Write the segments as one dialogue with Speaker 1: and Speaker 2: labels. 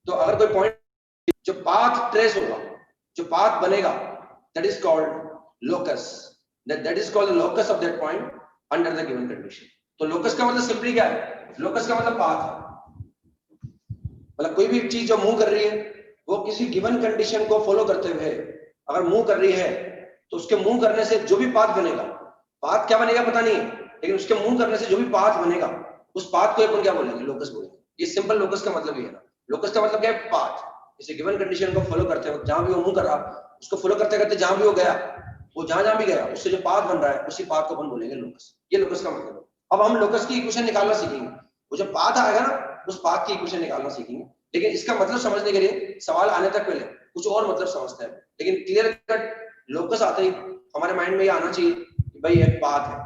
Speaker 1: तो अगर कोई पॉइंट जो पाथ ट्रेस होगा, जो पाथ बनेगा, that is called locus, that is called the locus of that point under the given condition. तो लोकस का मतलब सिंपली क्या है? लोकस का मतलब पाथ है। मतलब कोई भी चीज जो मूव कर रही है वो किसी गिवन कंडीशन को फॉलो करते हुए अगर मूव कर रही है तो उसके मूव करने से जो भी पाथ बनेगा, पाथ क्या बनेगा पता नहीं है, लेकिन उसके मूव करने से जो भी पाथ बनेगा उस पाथ को अपन क्या बोलेंगे? लोकस बोलेंगे। ये सिंपल लोकस का मतलब ये है ना। लोकस का मतलब क्या है? पाथ। किसी गिवन कंडीशन को फॉलो करते हुए जहां भी वो मूव कर रहा उसको फॉलो करते करते जहां भी वो गया, वो जहां भी गया उससे जो पाथ बन रहा है उसी पाथ को अपन बोलेंगे लोकस। ये लोकस का मतलब है। अब हम लोकस की इक्वेशन निकालना सीखेंगे। वो जो पाथ आएगा ना उस पाथ की इक्वेशन निकालना सीखेंगे। लेकिन इसका मतलब समझने के लिए सवाल आने तक पहले कुछ और मतलब समझते हैं। लेकिन क्लियर कट लोकस आते ही हमारे माइंड में ये आना चाहिए कि भाई एक पाथ है,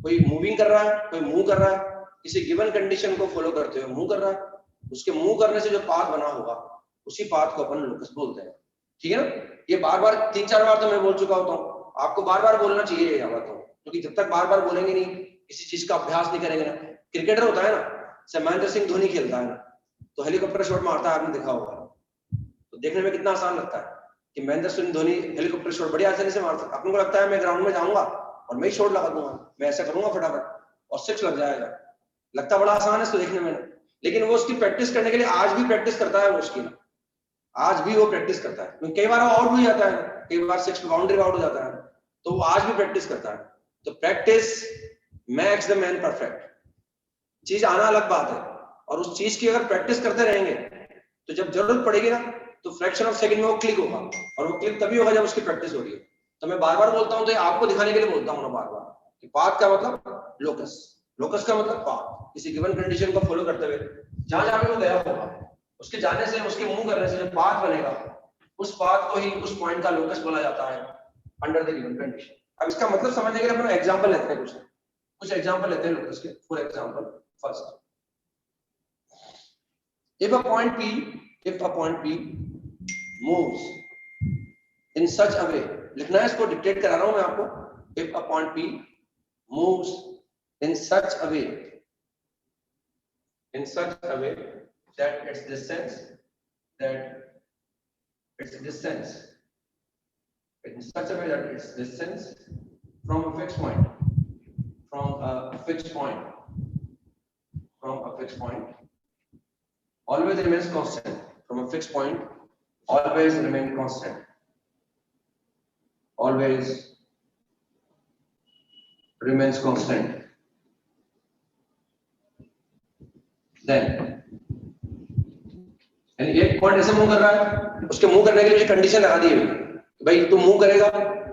Speaker 1: कोई मूविंग कर रहा है, कोई मूव कर रहा है, किसी गिवन कंडीशन को फॉलो करते हुए मूव कर रहा है, उसके मूव करने से जो पाथ बना होगा उसी पाथ को अपन लोकस बोलते हैं। ठीक है ना? ये बार बार 3-4 बार तो मैं बोल चुका होता हूँ, आपको बार बार बोलना चाहिए ये बात, क्योंकि जब तक बार बार बोलेंगे नहीं, किसी चीज का अभ्यास नहीं करेंगे ना। क्रिकेटर होता है ना, महेंद्र सिंह धोनी खेलता है ना, तो हेलीकॉप्टर शॉट मारता है, आपने देखा होगा, तो देखने में कितना आसान लगता है कि महेंद्र सिंह धोनी हेलीकॉप्टर शॉट बड़ी आसानी से मार सकता है। अपने को लगता है मैं ग्राउंड में जाऊंगा और मैं ही शॉट लगा दूंगा, मैं ऐसा करूंगा फटाफट और 6 लग जाएगा। लगता बड़ा आसान है इसको देखने में, लेकिन वो उसकी प्रैक्टिस करने के लिए आज भी प्रैक्टिस करता है वो उसकी, आज भी वो प्रैक्टिस करता है। कई बार आउट भी जाता है, कई बार 6 बाउंड्री आउट हो जाता है, तो वो आज भी प्रैक्टिस करता है। तो practice makes the man perfect. चीज आना अलग बात है, और उस चीज की अगर प्रैक्टिस करते रहेंगे तो जब जरूरत पड़ेगी ना तो फ्रैक्शन ऑफ सेकंड में वो क्लिक होगा, और वो क्लिक तभी होगा जब उसकी प्रैक्टिस हो रही है। तो मैं बार बार बोलता हूँ, तो आपको दिखाने के लिए बोलता हूँ ना बार बार कि पाथ का मतलब लोकस, लोकस का मतलब पाथ। किसी गिवन कंडीशन को फॉलो करते हुए जहां जहां भी वो गया होगा उसके जाने से, उसके मूव करने से जो पाथ बनेगा उस पाथ को ही उस पॉइंट का लोकस बोला जाता है अंडर द गिवन कंडीशन। अब इसका मतलब समझने के लिए अपन एग्जांपल लेते हैं, कुछ एग्जांपल लेते हैं लोकस के। For example, first, if a point P moves in such a way, लिखना है इसको, डिक्टेट करा रहा हूं मैं आपको। if a point P moves in such a way that its distance in such a way that its distance from a fixed point always remains constant, from a fixed point always remain constant, always remains constant, then यानी एक point ऐसे move कर रहा है, उसके move करने के लिए कंडीशन लगा दी है भाई तू मूव करेगा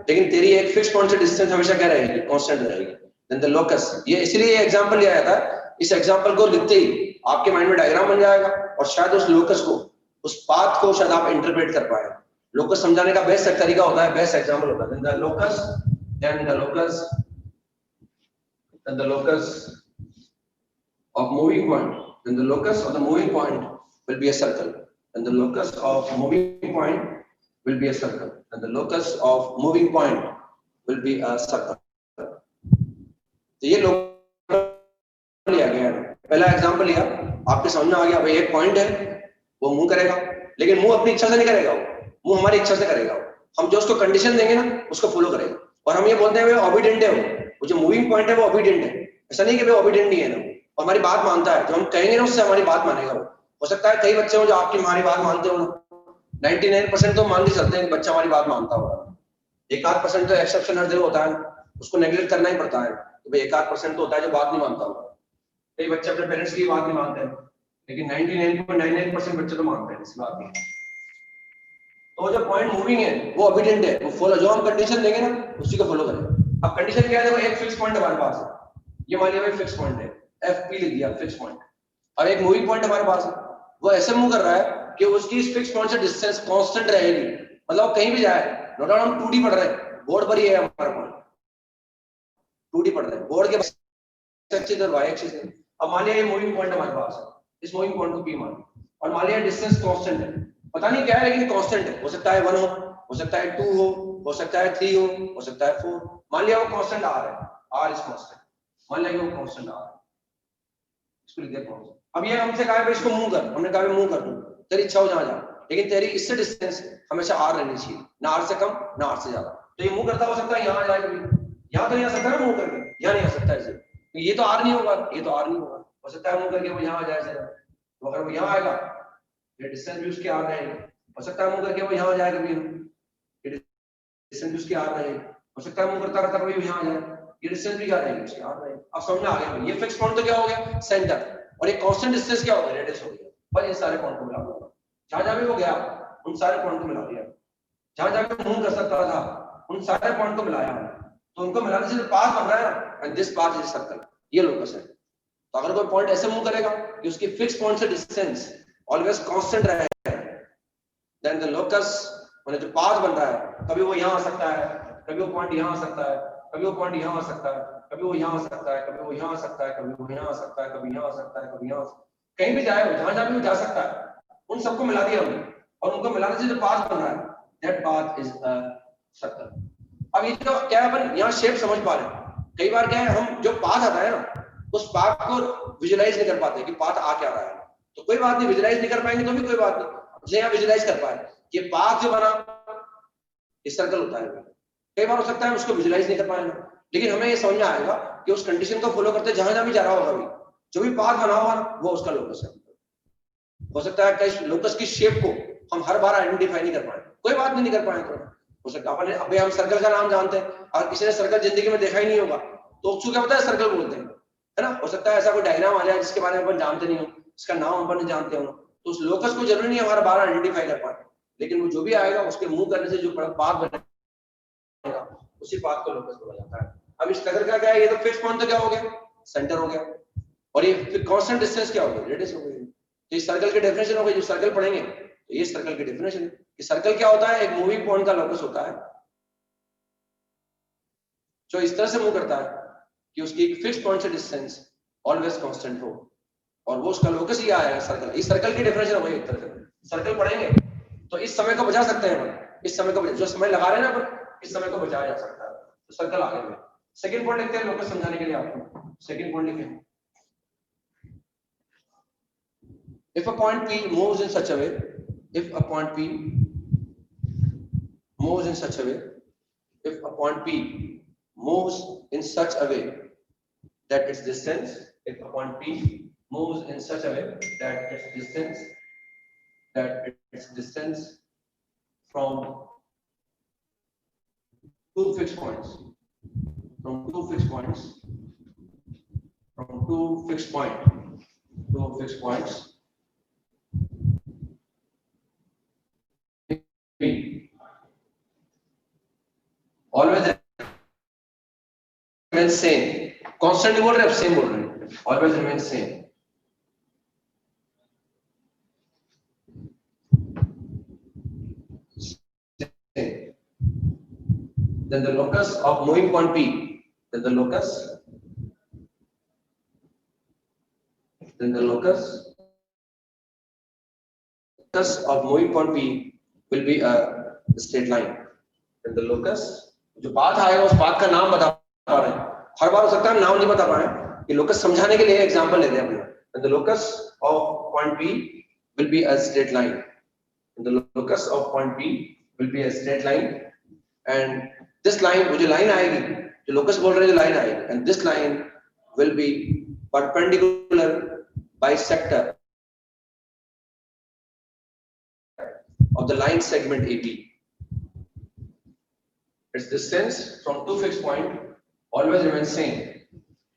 Speaker 1: लेकिन तेरी एक फिक्स पॉइंट से डिस्टेंस हमेशा क्या रहेगी? कांस्टेंट रहेगी। देन द लोकस, ये इसलिए ये एग्जांपल लिया जाता है। इस एग्जांपल को लिखते ही आपके माइंड में डायग्राम बन जाएगा और शायद उस लोकस को, उस पाथ को शायद आप इंटरप्रेट कर पाए। लोकस समझाने का बेस्ट तरीका होता है, बेस्ट एग्जांपल होता है then the locus of moving point, then the locus of the moving point will be a circle, and the locus of moving point will be a circle, and the locus of moving point will be a circle. तो ये locus लिया गया है, पहला example लिया, आपके समझ में आ गया भाई एक पॉइंट है वो मूव करेगा, लेकिन मूव अपनी इच्छा से नहीं करेगा, मूव हमारी इच्छा से करेगा। हम जो उसको कंडीशन देंगे ना उसको फॉलो करेगा, और हम ये बोलते हैं वो ओबीडिएंट है, वो जो मूविंग पॉइंट है वो ओबीडिएंट है। ऐसा नहीं कि वो ओबीडिएंट नहीं है ना, हमारी बात मानता है, जो हम कहेंगे ना उससे हमारी बात मानेगा वो। हो सकता है कई बच्चे हो जो आपकी हमारी बात मानते हो, 99% तो मान के चलते हैं कि बच्चा हमारी बात मानता होगा, 1-8% तो एक्सेप्शन हर जगह होता है, उसको नेगलेक्ट करना ही पड़ता है कि भाई 1-8% तो होता है जो बात नहीं मानता होगा। कई बच्चे अपने पेरेंट्स की बात नहीं मानते हैं, लेकिन 99.99% बच्चे तो मानते हैं इस बात की। तो जो पॉइंट मूविंग है वो ओबीडिएंट है, वो फॉलो, जो हम कंडीशन देंगे ना उसी को फॉलो करें। अब कंडीशन क्या है? देखो एक फिक्स पॉइंट हमारे पास है, ये मान लिया भाई फिक्स पॉइंट है, FP लिख दिया फिक्स पॉइंट, और एक मूविंग पॉइंट हमारे पास है, वो ऐसे मूव कर रहा है कि उसकी इस फिक्स पॉइंट से डिस्टेंस कांस्टेंट रहेगी, मतलब कहीं भी जाए। नो डाउट हम 2D पढ़ रहे हैं, बोर्ड पर ही है हमारा पॉइंट, 2D पढ़ रहे हैं, बोर्ड के एक्सिस और वाई एक्सिस है। अब मान लिया ये मूविंग पॉइंट हमारे पास है, इस मूविंग पॉइंट को P मान, और मान लिया डिस्टेंस कांस्टेंट है, पता नहीं क्या है लेकिन कांस्टेंट है, हो सकता है 1 हो सकता है 2 हो सकता है 3 हो सकता है 4। मान लिया वो कांस्टेंट R है, R इज कांस्टेंट, मान लिया वो कांस्टेंट R है, इसको लिख देता हूं। अब ये हमसे कहा है इसको मूव कर, हमने कहा मूव कर दूं, तेरी इच्छा हो जहां जा, लेकिन तेरी इससे डिस्टेंस हमेशा r रहनी चाहिए, ना r से कम ना r से ज्यादा। तो ये मूव करता हो सकता है यहाँ आ जाए, कभी यहाँ तो नहीं आ सकता ना मूव करके, यहाँ नहीं आ सकता ऐसे, तो ये तो r नहीं होगा, ये तो r नहीं होगा, हो सकता है मूव करके वो यहाँ आ जाए ऐसे, तो अगर वो यहाँ आएगा ये डिस्टेंस भी उसके r रहेगी, हो सकता है मूव करके वो यहाँ आ जाए कभी, ये डिस्टेंस भी उसके r रहेगी, हो सकता है मूव करता करता कभी यहाँ आ जाए, ये डिस्टेंस भी क्या रहेगी उसके r रहेगी। अब समझ में आ गया, ये फिक्स पॉइंट तो क्या हो गया सेंटर, और ये कांस्टेंट डिस्टेंस क्या हो गया रेडियस हो गया। बस ये सारे पॉइंट को मिला दिया, जहां जहां भी वो गया उन सारे पॉइंट को मिला दिया, जहां जहां पे मूव कर सकता था उन सारे पॉइंट को मिलाया, तो उनको मिलाने से पाथ बन रहा है, and this path is circle, ये लोकस है। तो अगर कोई पॉइंट ऐसे मूव करेगा कि उसकी फिक्स पॉइंट से डिस्टेंस ऑलवेज कांस्टेंट रहे, देन द लोकस माने जो पाथ बन रहा है, कभी वो यहाँ आ सकता है, कभी वो पॉइंट यहाँ आ सकता है, कभी वो पॉइंट यहाँ आ सकता है, कभी वो यहाँ आ सकता है, कभी वो यहाँ आ सकता है, कभी वो यहाँ आ सकता है, कभी यहाँ आ सकता है, कभी यहाँ कहीं भी जाए, जहां जहां भी वो जा सकता है उन सबको मिला दिया हमने, और उनको मिलाने से जो पाथ बन रहा है that path is a circle. अब ये जो क्या है अपन यहाँ शेप समझ पा रहे हैं, कई बार क्या है हम जो पाथ आता है ना उस पाथ को विजुलाइज नहीं कर पाते कि पाथ आ क्या रहा है, तो कोई बात नहीं, विजुलाइज नहीं कर पाएंगे तो भी कोई बात नहीं, मुझे यहाँ विजुलाइज कर पाए कि पाथ जो बना ये सर्कल होता है। कई बार हो सकता है उसको विजुलाइज नहीं कर पाएंगे, लेकिन हमें ये समझ में आएगा कि उस कंडीशन को फॉलो करते जहां जहां भी जा रहा होगा, भी जो भी पाथ बना होगा वो उसका लोकस है। हो सकता है कि लोकस की शेप को हम हर बार आइडेंटिफाई नहीं कर पाए, कोई बात नहीं कर पाए, हो सकता है अपन अभी हम सर्कल का नाम जानते हैं और किसी ने सर्कल जिंदगी में देखा ही नहीं होगा तो उसको क्या पता है सर्कल बोलते हैं, है ना। हो सकता है ऐसा कोई डायग्राम आ जाए जिसके बारे में अपन जानते नहीं हो, इसका नाम अपन नहीं जानते हो, तो उस लोकस को जरूरी नहीं हमारा बार आइडेंटिफाई कर पाए, लेकिन वो जो भी आएगा उसके मूव करने से जो पाथ बनेगा उसी पाथ को लोकस बोला जाता है। अब इस सर्कल का क्या है, ये तो फिक्स पॉइंट तो क्या हो गया सेंटर हो गया, और ये फिर कांस्टेंट डिस्टेंस क्या हो गया रेडियस हो गई। तो इस सर्कल के डेफिनेशन हो गई, जो सर्कल पढ़ेंगे तो ये सर्कल की डेफिनेशन है कि सर्कल क्या होता है, एक मूविंग पॉइंट का लोकस होता है जो इस तरह से मूव करता है कि उसकी एक फिक्स पॉइंट से डिस्टेंस ऑलवेज कांस्टेंट हो, और वो उसका लोकस ही आएगा सर्कल। इस सर्कल की डेफिनेशन हो गई एक तरह से, सर्कल पढ़ेंगे तो इस समय को बचा सकते हैं अपन, इस समय को जो समय लगा रहे हैं ना अपन इस समय को बचाया जा सकता है, तो सर्कल आ गया। सेकंड पॉइंट लिखते हैं लोकस समझाने के लिए आपको, सेकंड पॉइंट लिखें, if a point P moves in such a way, if a point P moves in such a way, if a point P moves in such a way that its distance, if a point P moves in such a way that its distance from two fixed points, from two fixed points always remains same, constantly बोल रहे हैं, same बोल रहे हैं, always remains same, then the locus of moving point P, then the locus of moving point P will be a straight line, then the locus जो path आएगा उस path का नाम बता पा रहे हैं, हर बार हो सकता है नाम नहीं बता पाए, ये लोकस समझाने के लिए एग्जांपल ले रहे हैं अपने। The locus of point P will be a straight line, the locus of point P will be a straight line, and this line वो जो लाइन आएगी जो लोकस बोल रहे हैं जो लाइन आएगी, and this line will be perpendicular bisector of the line segment AB. Its distance from two fixed point always remains same,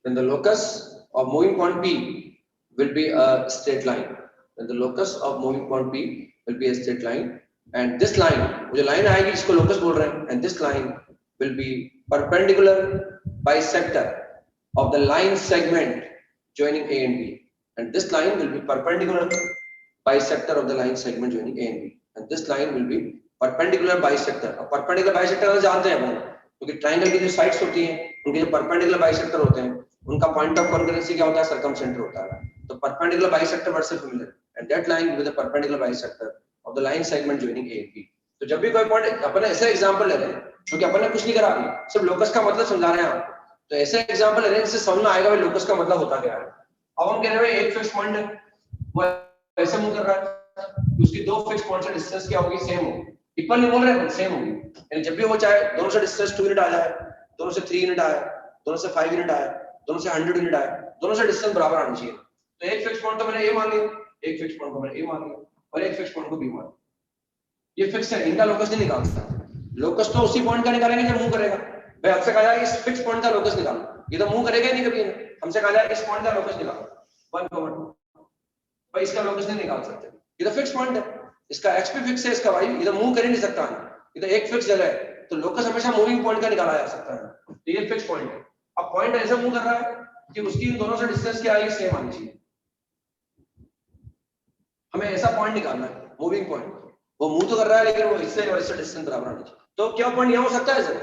Speaker 1: then the locus of moving point P will be a straight line, then the locus of moving point P will be a straight line, and this line वो जो line आएगी जिसको locus बोल रहे हैं, and this line will be perpendicular bisector of the line segment joining A and B, and this line will be perpendicular bisector of the line segment joining A and B, and this line will be perpendicular bisector। अब perpendicular bisector जानते हैं अपन, क्योंकि triangle की जो sides होती हैं उनके जो perpendicular bisector होते हैं उनका पॉइंट ऑफ कॉन्करेंसी क्या होता है, सर्कमसेंटर होता है, तो perpendicular bisector वर्ड से familiar, and that line will be the perpendicular bisector of the line segment joining A and B। तो जब भी कोई पॉइंट अपन ऐसे एग्जांपल ले रहे हैं क्योंकि अपन ने कुछ नहीं करा अभी, सिर्फ लोकस का मतलब समझा रहे हैं आपको, तो ऐसे एग्जांपल ले रहे हैं जिससे समझ में आएगा भाई लोकस का मतलब होता क्या है। अब हम कह रहे हैं एक फिक्स पॉइंट है वो ऐसे मूव कर रहा है, कि उसकी दो फिक्स पॉइंट से डिस्टेंस क्या होगी, सेम होगी। इक्वल नहीं बोल रहे हैं, सेम होगी। यानी जब भी वो चाहे दोनों से डिस्टेंस 2 यूनिट आ जाए, दोनों से 3 यूनिट आए, दोनों से 5 यूनिट आए, दोनों से 100 यूनिट आए, दोनों से डिस्टेंस बराबर आनी चाहिए। तो एक फिक्स पॉइंट तो मैंने ए मान लिया, एक फिक्स पॉइंट को मैंने ए मान लिया, और एक फिक्स पॉइंट को बी मान लिया। ये फिक्स है, इनका लोकस नहीं निकाल सकता। लोकस तो उसी पॉइंट का निकालेंगे जब मूव करेगा। भाई हमसे कहा जाए इस फिक्स पॉइंट का लोकस निकालो, ये तो मूव करेगा ही नहीं कभी। हमसे कहा जाए इस पॉइंट का लोकस निकालो 1, भाई इसका लोकस नहीं निकाल सकते, ये तो फिक्स पॉइंट है। इसका एक्स भी फिक्स है, इसका वाई, ये तो मूव कर ही नहीं सकता, ये तो एक फिक्स जगह है। तो लोकस हमेशा मूविंग पॉइंट का निकाला जा सकता है, तो ये फिक्स पॉइंट है। अब पॉइंट ऐसे मूव कर रहा है कि उसकी इन दोनों से डिस्टेंस क्या आएगी, सेम आनी चाहिए। हमें ऐसा पॉइंट निकालना है, मूविंग पॉइंट। वो मूव तो कर रहा है लेकिन वो इससे और इससे डिस्टेंस बराबर आनी चाहिए। तो क्या पॉइंट यहाँ हो सकता है सर,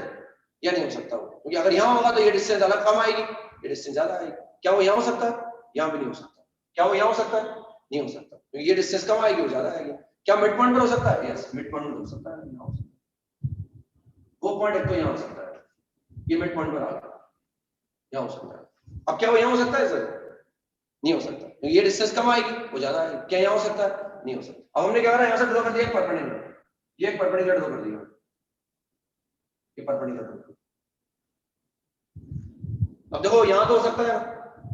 Speaker 1: या नहीं हो सकता? क्योंकि अगर यहाँ होगा तो ये डिस्टेंस अलग कम आएगी, ये डिस्टेंस ज्यादा आएगी। क्या वो यहाँ हो सकता है? यहाँ भी नहीं हो सकता। क्या वो यहाँ हो सकता है? नहीं हो सकता, क्योंकि ये डिस्टेंस कम आएगी, वो ज्यादा आएगी। क्या मिड पॉइंट पर हो सकता है? यस, मिड पॉइंट पर हो सकता है, यहाँ हो सकता है। वो पॉइंट एक तो यहाँ हो सकता है, ये मिड पॉइंट पर आ गया, यहाँ हो सकता है। अब क्या वो यहाँ हो सकता है सर? नहीं हो सकता, क्योंकि ये डिस्टेंस कम आएगी, वो ज्यादा आएगी। क्या यहाँ हो सकता है? नहीं हो सकता। अब हमने क्या करा, यहाँ से ड्रॉ कर दिया एक परपेंडिकुलर, ये एक परपेंडिकुलर ड्रॉ कर दिया, ये परपेंडिकुलर ड्रॉ। अब देखो यहाँ तो हो सकता है,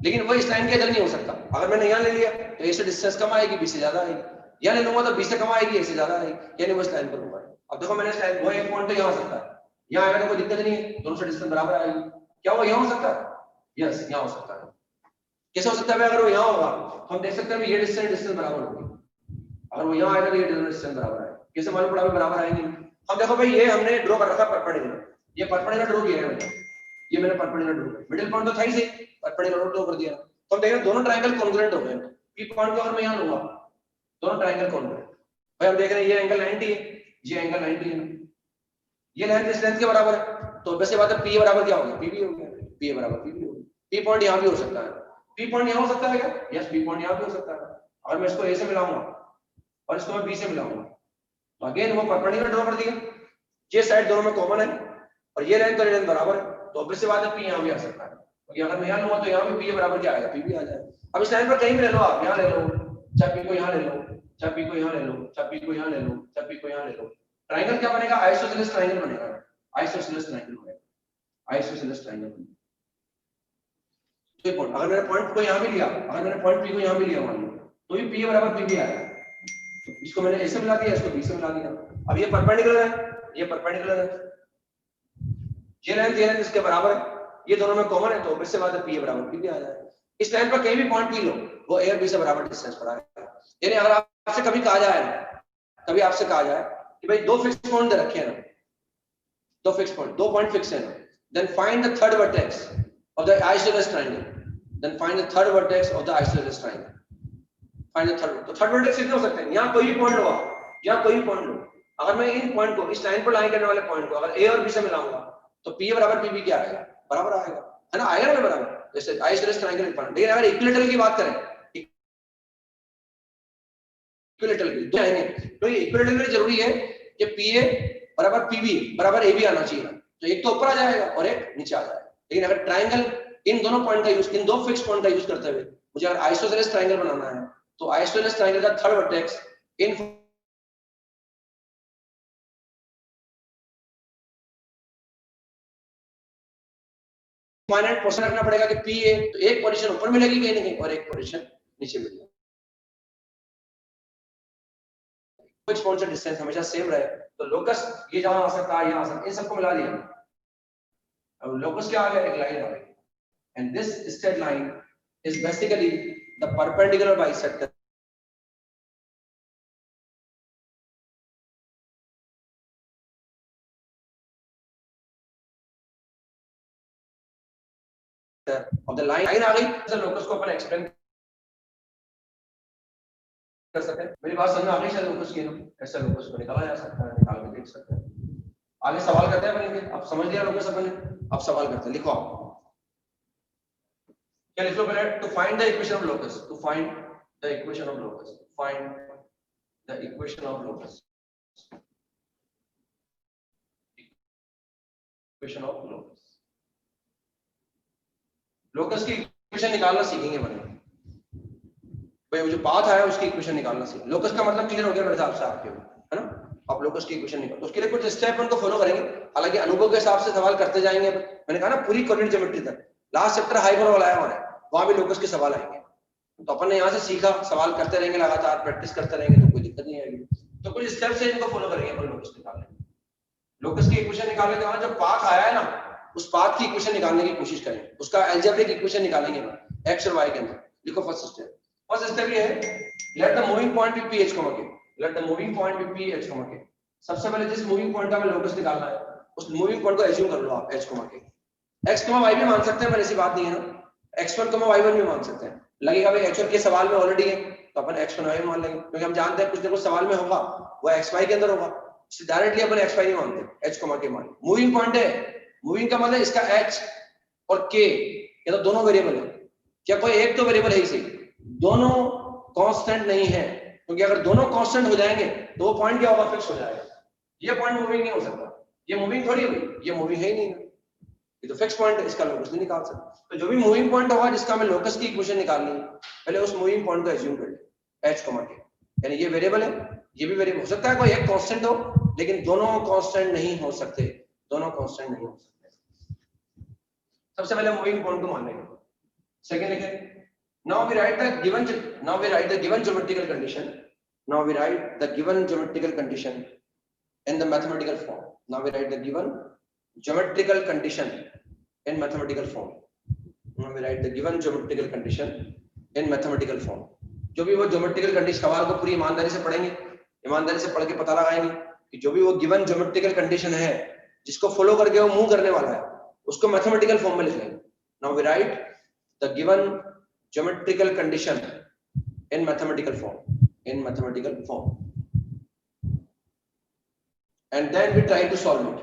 Speaker 1: लेकिन वो इस लाइन के इधर नहीं हो सकता। अगर मैंने यहाँ ले लिया तो ए से डिस्टेंस कम आएगी, बी से ज्यादा आएगी। यहाँ ले लूंगा तो बी से कम आएगी, ए से ज्यादा आएगी, यानी वो इस लाइन पर लूंगा। अब देखो मैंने इस लाइन, वो एक पॉइंट तो यहाँ हो सकता है, यहाँ आएगा तो कोई दिक्कत नहीं है, दोनों से डिस्टेंस बराबर आएगी। क्या वो यहाँ हो सकता है? यस, यहाँ हो सकता है। कैसे हो सकता है? अगर वो यहाँ होगा तो हम देख सकते हैं ये डिस्टेंस बराबर होगी। अगर वो यहाँ आएगा तो ये डिस्टेंस बराबर आएगा। कैसे मालूम पड़ा बराबर आएंगे? हम देखो भाई, ये हमने ड्रॉ कर रखा परपेंडिकुलर, ये परपेंडिकुलर ड्रॉ किया है, ये मैंने परपेंडिकुलर ड्रॉ किया, मिडिल पॉइंट तो था ही सही, परपेंडिकुलर ड्रॉ कर दिया। तो हम देख रहे हैं दोनों ट्रायंगल कॉन्ग्रुएंट हो गए। पी पॉइंट को अगर मैं यहाँ लूंगा, दोनों ट्रायंगल कॉन्ग्रुएंट। भाई हम देख रहे हैं ये एंगल 90 है, ये एंगल 90 है, ये लेंथ इस लेंथ के बराबर है, तो वैसे बात है पी बराबर क्या होगा, पी भी होगा, पी बराबर पी भी होगा। पी पॉइंट यहाँ भी हो सकता है, पी पॉइंट यहाँ हो सकता है क्या? यस, पी पॉइंट यहाँ भी हो सकता है। अगर मैं इसको ए से मिलाऊंगा और इसको मैं बी से मिलाऊंगा तो अगेन वो परपेंडिकुलर ड्रॉ कर दिया, ये साइड दोनों में कॉमन है और ये लाइन तो लेंथ बराबर है, तो ऑब्वियस सी बात है पी यहाँ भी आ सकता है। क्योंकि अगर मैं यहाँ लूंगा तो यहाँ भी पी बराबर क्या आएगा, पी भी आ जाएगा। अब इस लाइन पर कहीं भी ले लो, आप यहाँ ले लो, चाहे पी को यहाँ ले लो, चाहे पी को यहाँ ले लो, चाहे पी को यहाँ ले लो, चाहे पी को यहाँ ले लो, ट्रायंगल क्या बनेगा? आइसोसेलेस ट्रायंगल बनेगा, आइसोसेलेस ट्रायंगल बनेगा, आइसोसेलेस ट्रायंगल बनेगा। तो अगर मैंने पॉइंट को यहाँ भी लिया, अगर मैंने पॉइंट पी को यहाँ भी लिया मान लो, तो ये पी बराबर पी भी आएगा। तो इसको मैंने ए से मिला दिया, इसको बी से मिला दिया। अब ये परपेंडिकुलर है, ये परपेंडिकुलर है, ये लेंथ इसके बराबर है, ये दोनों में कॉमन है, तो ऑब्वियस सी बात है पी बराबर पी भी आ जाएगा। इस लाइन पर कहीं भी पॉइंट पी लो, वो ए और बी से बराबर डिस्टेंस पर आएगा। यानी अगर आपसे कभी कहा जाए, कभी आपसे कहा जाए कि भाई दो फिक्स पॉइंट दे रखे हैं ना, दो फिक्स पॉइंट, दो पॉइंट फिक्स है ना, then find the third vertex of the isosceles triangle, then find the third vertex of the isosceles triangle, find the third. तो थर्ड वर्टेक्स कितने हो सकते हैं? यहाँ कोई भी पॉइंट लो, यहाँ कोई भी पॉइंट लो। अगर मैं इन पॉइंट को, इस लाइन पर लाइन करने वाले पॉइंट को अगर ए और बी से मिलाऊंगा तो पी बराबर पी भी क्या आएगा? बराबर आएगा, है ना? आएगा ना बराबर, जैसे आइसोसेलेस ट्रायंगल पॉइंट। लेकिन अगर इक्विलेटरल की बात करें, इक्विलेटरल की तो आएंगे, तो ये इक्विलेटरल में जरूरी है कि पी ए बराबर पी बी बराबर ए बी आना चाहिए, तो एक तो ऊपर आ जाएगा और एक नीचे आ जाएगा। लेकिन अगर ट्रायंगल इन दोनों पॉइंट का यूज, इन दो फिक्स पॉइंट का यूज करते हुए मुझे अगर आइसोसेलेस ट्रायंगल बनाना है, तो आइसोसेलेस ट्रायंगल का थर्ड वर्टेक्स इन फाइनाइट पोजीशन रखना पड़ेगा कि पी ए, तो एक पोजीशन ऊपर मिलेगी कहीं ना कहीं और एक पोजीशन नीचे मिलेगी। फिक्स पॉइंट से डिस्टेंस हमेशा सेम रहे, तो लोकस ये जहां आ सकता है, यहाँ आ सकता है, इन सबको मिला दिया। अब लोकस क्या आ गया? एक लाइन आ गई, and this straight line is basically the perpendicular bisector of the line आ गई, तो लोकस को अपन एक्सप्लेन कर सकते हैं। मेरी बात समझ में आ गई शायद? लोकस की ना ऐसे लोकस को निकाला जा सकता है, निकाल के देख सकते हैं। आगे सवाल करते हैं अपन, अब समझ लिया लोकस अपन ने, अब सवाल करते हैं। लिखो आप क्या लिख लो पहले, to find the equation of locus, to find the equation of locus, find the equation of locus, equation of locus. Locus की इक्वेशन निकालना सीखेंगे अपन। भाई जो पाथ आया उसकी इक्वेशन निकालना चाहिए। लोकस का मतलब क्लियर हो गया मेरे हिसाब से आपके, है ना? आप लोकस की इक्वेशन निकालो, तो उसके लिए कुछ स्टेप उनको फॉलो करेंगे, हालांकि अनुभव के हिसाब से सवाल करते जाएंगे। मैंने कहा ना पूरी कोऑर्डिनेट ज्योमेट्री तक, लास्ट चैप्टर हाइपरबोला आया हमारे, वहां भी लोकस के सवाल आएंगे, तो अपन ने यहाँ से सीखा, सवाल करते रहेंगे लगातार, प्रैक्टिस करते रहेंगे तो कोई दिक्कत नहीं आएगी। तो कुछ स्टेप से इनको फॉलो करेंगे अपन लोकस निकालने। लोकस की इक्वेशन निकालने के बाद जो पाथ आया है ना, उस पाथ की इक्वेशन निकालने की कोशिश करेंगे, उसका अलजेब्रिक इक्वेशन निकालेंगे एक्स और वाई के अंदर। लिखो फर्स्ट स्टेप। फर्स्ट स्टेप ये है, let the moving point be P H comma K, let the moving point be P H comma K. सबसे पहले जिस मूविंग पॉइंट का हमें लोकस निकालना है, उस मूविंग पॉइंट को एज्यूम कर लो आप एच कॉमा के। एक्स कॉमा वाई भी मान सकते हैं, पर ऐसी बात नहीं है ना, x1 कॉमा y1 भी मान सकते हैं। लगेगा भाई h1 के सवाल में ऑलरेडी है, तो अपन x1 y1 मान लेंगे, क्योंकि हम जानते हैं कुछ ना कुछ सवाल में होगा, वो xy के अंदर होगा, इसलिए डायरेक्टली अपन xy नहीं मानते, h कॉमा के मान। मूविंग पॉइंट है, मूविंग का मतलब इसका h और k ये तो दोनों वेरिएबल है, क्या कोई एक तो वेरिएबल है ही सही, दोनों कांस्टेंट नहीं है, क्योंकि अगर दोनों कांस्टेंट हो जाएंगे तो वो पॉइंट क्या होगा, फिक्स हो जाएगा। ये पॉइंट मूविंग नहीं हो सकता, ये मूविंग थोड़ी हुई, ये मूविंग है ही नहीं, ये तो फिक्स पॉइंट है, इसका लोकस नहीं निकाल सकते। तो जो भी मूविंग पॉइंट होगा जिसका हमें लोकस की इक्वेशन निकालनी है, पहले उस मूविंग पॉइंट को एज्यूम कर ले h कॉमा के, यानी ये वेरिएबल है, ये भी वेरिएबल हो सकता है, कोई एक कांस्टेंट हो, लेकिन दोनों कांस्टेंट नहीं हो सकते, दोनों कांस्टेंट नहीं हो सकते। सबसे पहले मूविंग पॉइंट को मान लेंगे। सेकंड लिखें, now we write the given geometrical condition, now we write the given geometrical condition in the mathematical form. Now we write the given geometrical condition in mathematical form. Now we write the given geometrical condition in mathematical form. जो भी वो geometrical condition, सवाल को पूरी ईमानदारी से पढ़ेंगे, ईमानदारी से पढ़ के पता लगाएंगे कि जो भी वो given geometrical condition है, जिसको फॉलो करके वो मूव करने वाला है, उसको मैथमेटिकल फॉर्म में लिख लेंगे। Now we write the given geometrical condition in mathematical form, in mathematical form. And then we try to solve it,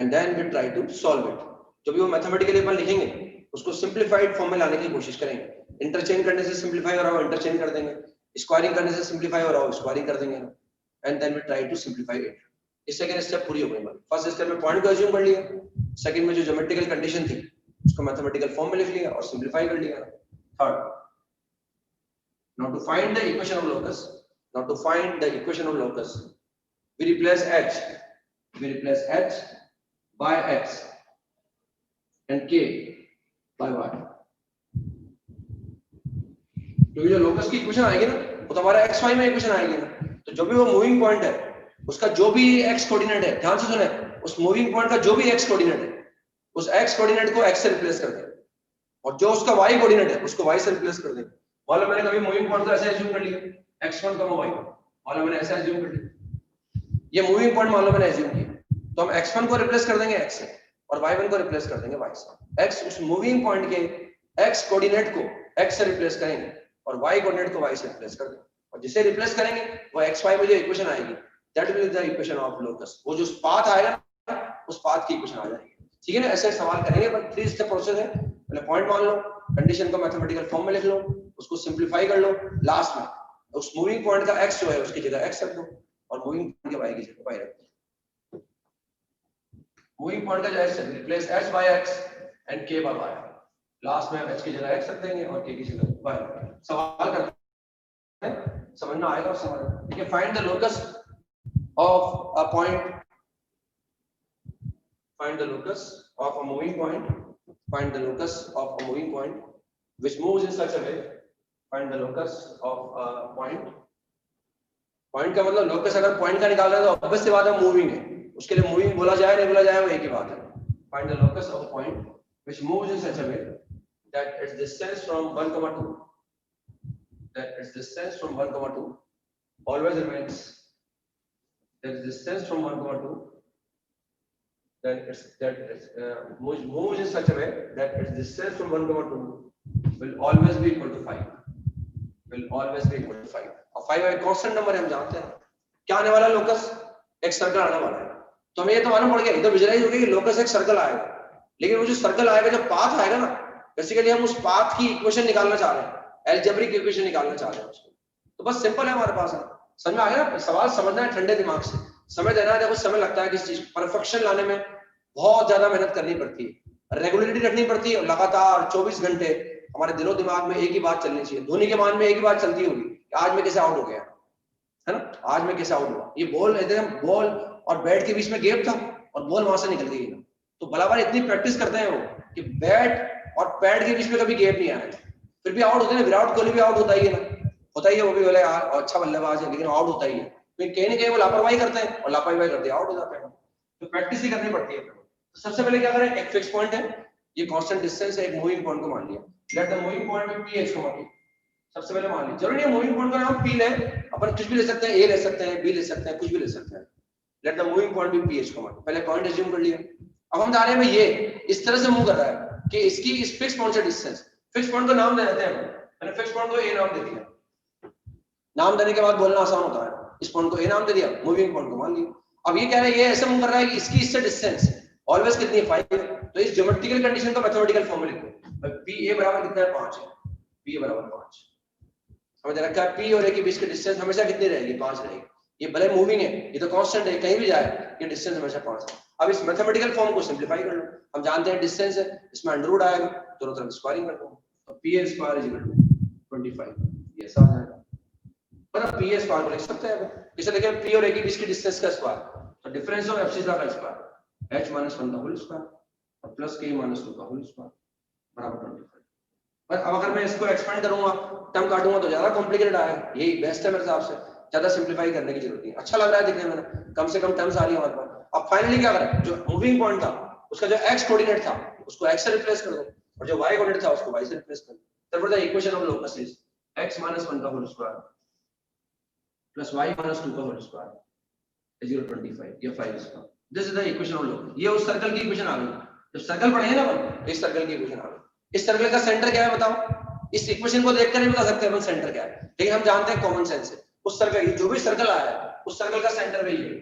Speaker 1: and then we try to solve it. जो भी वो मैथमेटिकली अपन लिखेंगे उसको सिंपलीफाइड फॉर्म में लाने की कोशिश करेंगे। इंटरचेंज करने से सिंपलीफाई हो रहा हो इंटरचेंज कर देंगे, स्क्वायरिंग करने से सिंपलीफाई हो रहा हो स्क्वायरिंग कर देंगे, and then we try to simplify it. इस सेकंड स्टेप पूरी हो गई हमारी। फर्स्ट स्टेप में पॉइंट को एज्यूम कर लिया, सेकंड में जो ज्योमेट्रिकल कंडीशन थी उसको मैथमेटिकल फॉर्म में लिख लिया और सिंपलीफाई कर लिया। Third, now to find the equation of locus, now to find the equation of locus we replace h by x and k by y। तो जो लोकस की इक्वेशन आएगी ना, वो तो हमारा xy में इक्वेशन आएगी ना, तो जो भी वो मूविंग पॉइंट है उसका जो भी x कोऑर्डिनेट है, ध्यान से सुने, उस मूविंग पॉइंट का जो भी x कोऑर्डिनेट है, उस x कोऑर्डिनेट को x से रिप्लेस कर दें, और जो उसका y कोऑर्डिनेट है उसको y से रिप्लेस कर दें। वाला मैंने कभी मूविंग पॉइंट को ऐसे एज्यूम कर लिया, x1, y, वाला मैंने ऐसे एज्यूम कर लिया, ये मूविंग पॉइंट मान लो मैंने एज्यूम किया, तो हम x1 को रिप्लेस कर देंगे x से और y1 को रिप्लेस कर देंगे y से। x उस मूविंग पॉइंट के x कोऑर्डिनेट को x से रिप्लेस करेंगे और y कोऑर्डिनेट को y से रिप्लेस कर देंगे, और जिसे रिप्लेस करेंगे वो xy में जो इक्वेशन आएगी that will be the equation of locus. वो जो पाथ आएगा उस पाथ की इक्वेशन आ जाएगी। ठीक है ना, ऐसे सवाल करेंगे, पर 3 स्टेप प्रोसेस है। पहले पॉइंट मान लो, कंडीशन को मैथमेटिकल फॉर्म में लिख लो, उसको सिंपलीफाई कर लो, लास्ट में उस मूविंग पॉइंट का x जो है उसकी जगह x रख दो और मूविंग पॉइंट के y की जगह y रख दो। मूविंग पॉइंट का जो x है replace h by x and k by y, last में h की जगह x रख देंगे और k की जगह y। सवाल करते हैं, समझना आएगा सवाल। ठीक है, find the locus of a point, find the locus of a moving point, find the locus of a moving point which moves in such a way, find the locus of a point। Point का मतलब locus अगर point का निकाल रहे हैं तो obvious सी बात है मूविंग है, उसके लिए मूविंग बोला जाए नहीं बोला जाए वो एक ही बात है। Find the locus of point which moves in such a way that it's distance from 1, 2, that its distance from 1, 2 always remains, that its distance from 1, 2 moves in such a way that its distance from 1, 2 will always be equal to 5, will always be equal to 5। और 5 एक constant number है, हम जानते हैं क्या आने वाला है, लोकस एक सर्कल आने वाला है, तो हमें ये तो मालूम पड़ गया, इधर विजुअलाइज हो गया कि लोकस एक सर्कल आएगा, लेकिन वो जो सर्कल आएगा, जो पाथ आएगा ना, बेसिकली हम उस पाथ की इक्वेशन निकालना चाह रहे हैं, अलजेब्रिक इक्वेशन निकालना चाह रहे हैं उसको। तो बस सिंपल है हमारे पास, समझ में आ गया ना, सवाल समझना है ठंडे दिमाग से, समय देना है। देखो समय लगता है किसी चीज परफेक्शन लाने में, बहुत ज्यादा मेहनत करनी पड़ती है, रेगुलरिटी रखनी पड़ती है, लगातार 24 घंटे हमारे दिलो दिमाग में एक ही बात चलनी चाहिए, धोनी के मान में एक ही बात चलती होगी कि आज मैं कैसे आउट हो गया, है ना, आज मैं कैसे आउट हुआ, ये बॉल एकदम बॉल और बैट के बीच में गैप था और बॉल वहां से निकल गई ना। तो भला इतनी प्रैक्टिस करते हैं वो कि बैट और पैड के बीच में कभी गैप नहीं आया, फिर भी आउट होते हैं। विराट कोहली भी आउट होता ही है ना, होता ही है, वो भी बोले अच्छा बल्लेबाज है लेकिन आउट होता ही है। फिर कहीं ना कहीं वो लापरवाही करते हैं और लापरवाही करते आउट हो जाते हैं। तो प्रैक्टिस ही करनी पड़ती है। तो सबसे पहले क्या करें, एक फिक्स पॉइंट है, ये कांस्टेंट डिस्टेंस है, एक मूविंग पॉइंट को मान लिया, let the moving point be PH को मान लिया। सबसे पहले मान लीजिए, जरूरी है मूविंग पॉइंट का नाम पी ले, अपन कुछ भी ले सकते हैं, ए ले सकते हैं, बी ले सकते हैं, कुछ भी ले सकते हैं। Let the moving point be PH को मान, पहले पॉइंट एज्यूम कर लिया। अब हम जा रहे हैं ये इस तरह से मूव कर रहा है कि इसकी इस फिक्स पॉइंट से डिस्टेंस, फिक्स पॉइंट को नाम दे देते हैं। मैंने फिक्स पॉइंट को ए नाम दे दिया, नाम देने के बाद बोलना आसान होता है। इस पॉइंट को ए नाम दे दिया, मूविंग पॉइंट को मान लिया। अब ये कह रहे हैं ये ऐसे मूव कर रहा है कि इसकी इससे डिस्टेंस ऑलवेज कितनी है, 5। तो इस ज्योमेट्रिकल कंडीशन का मैथमेटिकल फॉर्मूला लिखो, पी ए बराबर कितना है, 5 है, पी ए बराबर 5। हमें दे रखा है पी और ए के बीच की डिस्टेंस हमेशा कितनी रहेगी, 5 रहेगी। ये भले मूविंग है, ये तो कांस्टेंट है, कहीं भी जाए ये डिस्टेंस हमेशा 5 है। अब इस मैथमेटिकल फॉर्म को सिंपलीफाई कर लो, हम जानते हैं डिस्टेंस है, इसमें अंडर रूट आएगा, दोनों तरफ स्क्वायरिंग कर दो, तो P A square is equal to 25, ये ऐसा आ जाएगा। मतलब पी ए स्क्वायर को लिख सकते हैं, इसे देखिए पी और ए के बीच की डिस्टेंस का स्क्वायर, तो डिफरेंस ऑफ एब्सिसा का स्क्वायर, h - 1 का होल स्क्वायर और प्लस k - 2 का होल स्क्वायर बराबर 25। पर अब अगर मैं इसको एक्सपेंड करूंगा, टर्म काटूंगा तो ज्यादा कॉम्प्लिकेटेड आएगा, यही बेस्ट है मेरे हिसाब से, ज्यादा सिंपलीफाई करने की जरूरत नहीं। अच्छा लग रहा है दिखने में, कम से कम टर्म्स आ रही है हमारे पास। अब फाइनली क्या करें, जो मूविंग पॉइंट था उसका जो x कोऑर्डिनेट था उसको x से रिप्लेस कर दो और जो y कोऑर्डिनेट था उसको y से रिप्लेस कर दो। therefore the equation of locus is x - 1 का होल स्क्वायर प्लस y - 2 का whole square is equal to 25 या 5 square. This is the equation of locus. ये उस सर्कल की इक्वेशन आ गई, जब सर्कल पढ़े ना अपन, इस सर्कल की इक्वेशन आ गई। इस सर्कल का सेंटर क्या है बताओ, इस इक्वेशन को देखकर नहीं बता सकते अपन सेंटर क्या है, लेकिन हम जानते हैं कॉमन सेंस से उस सर्कल, जो भी सर्कल आया है उस सर्कल का सेंटर वही है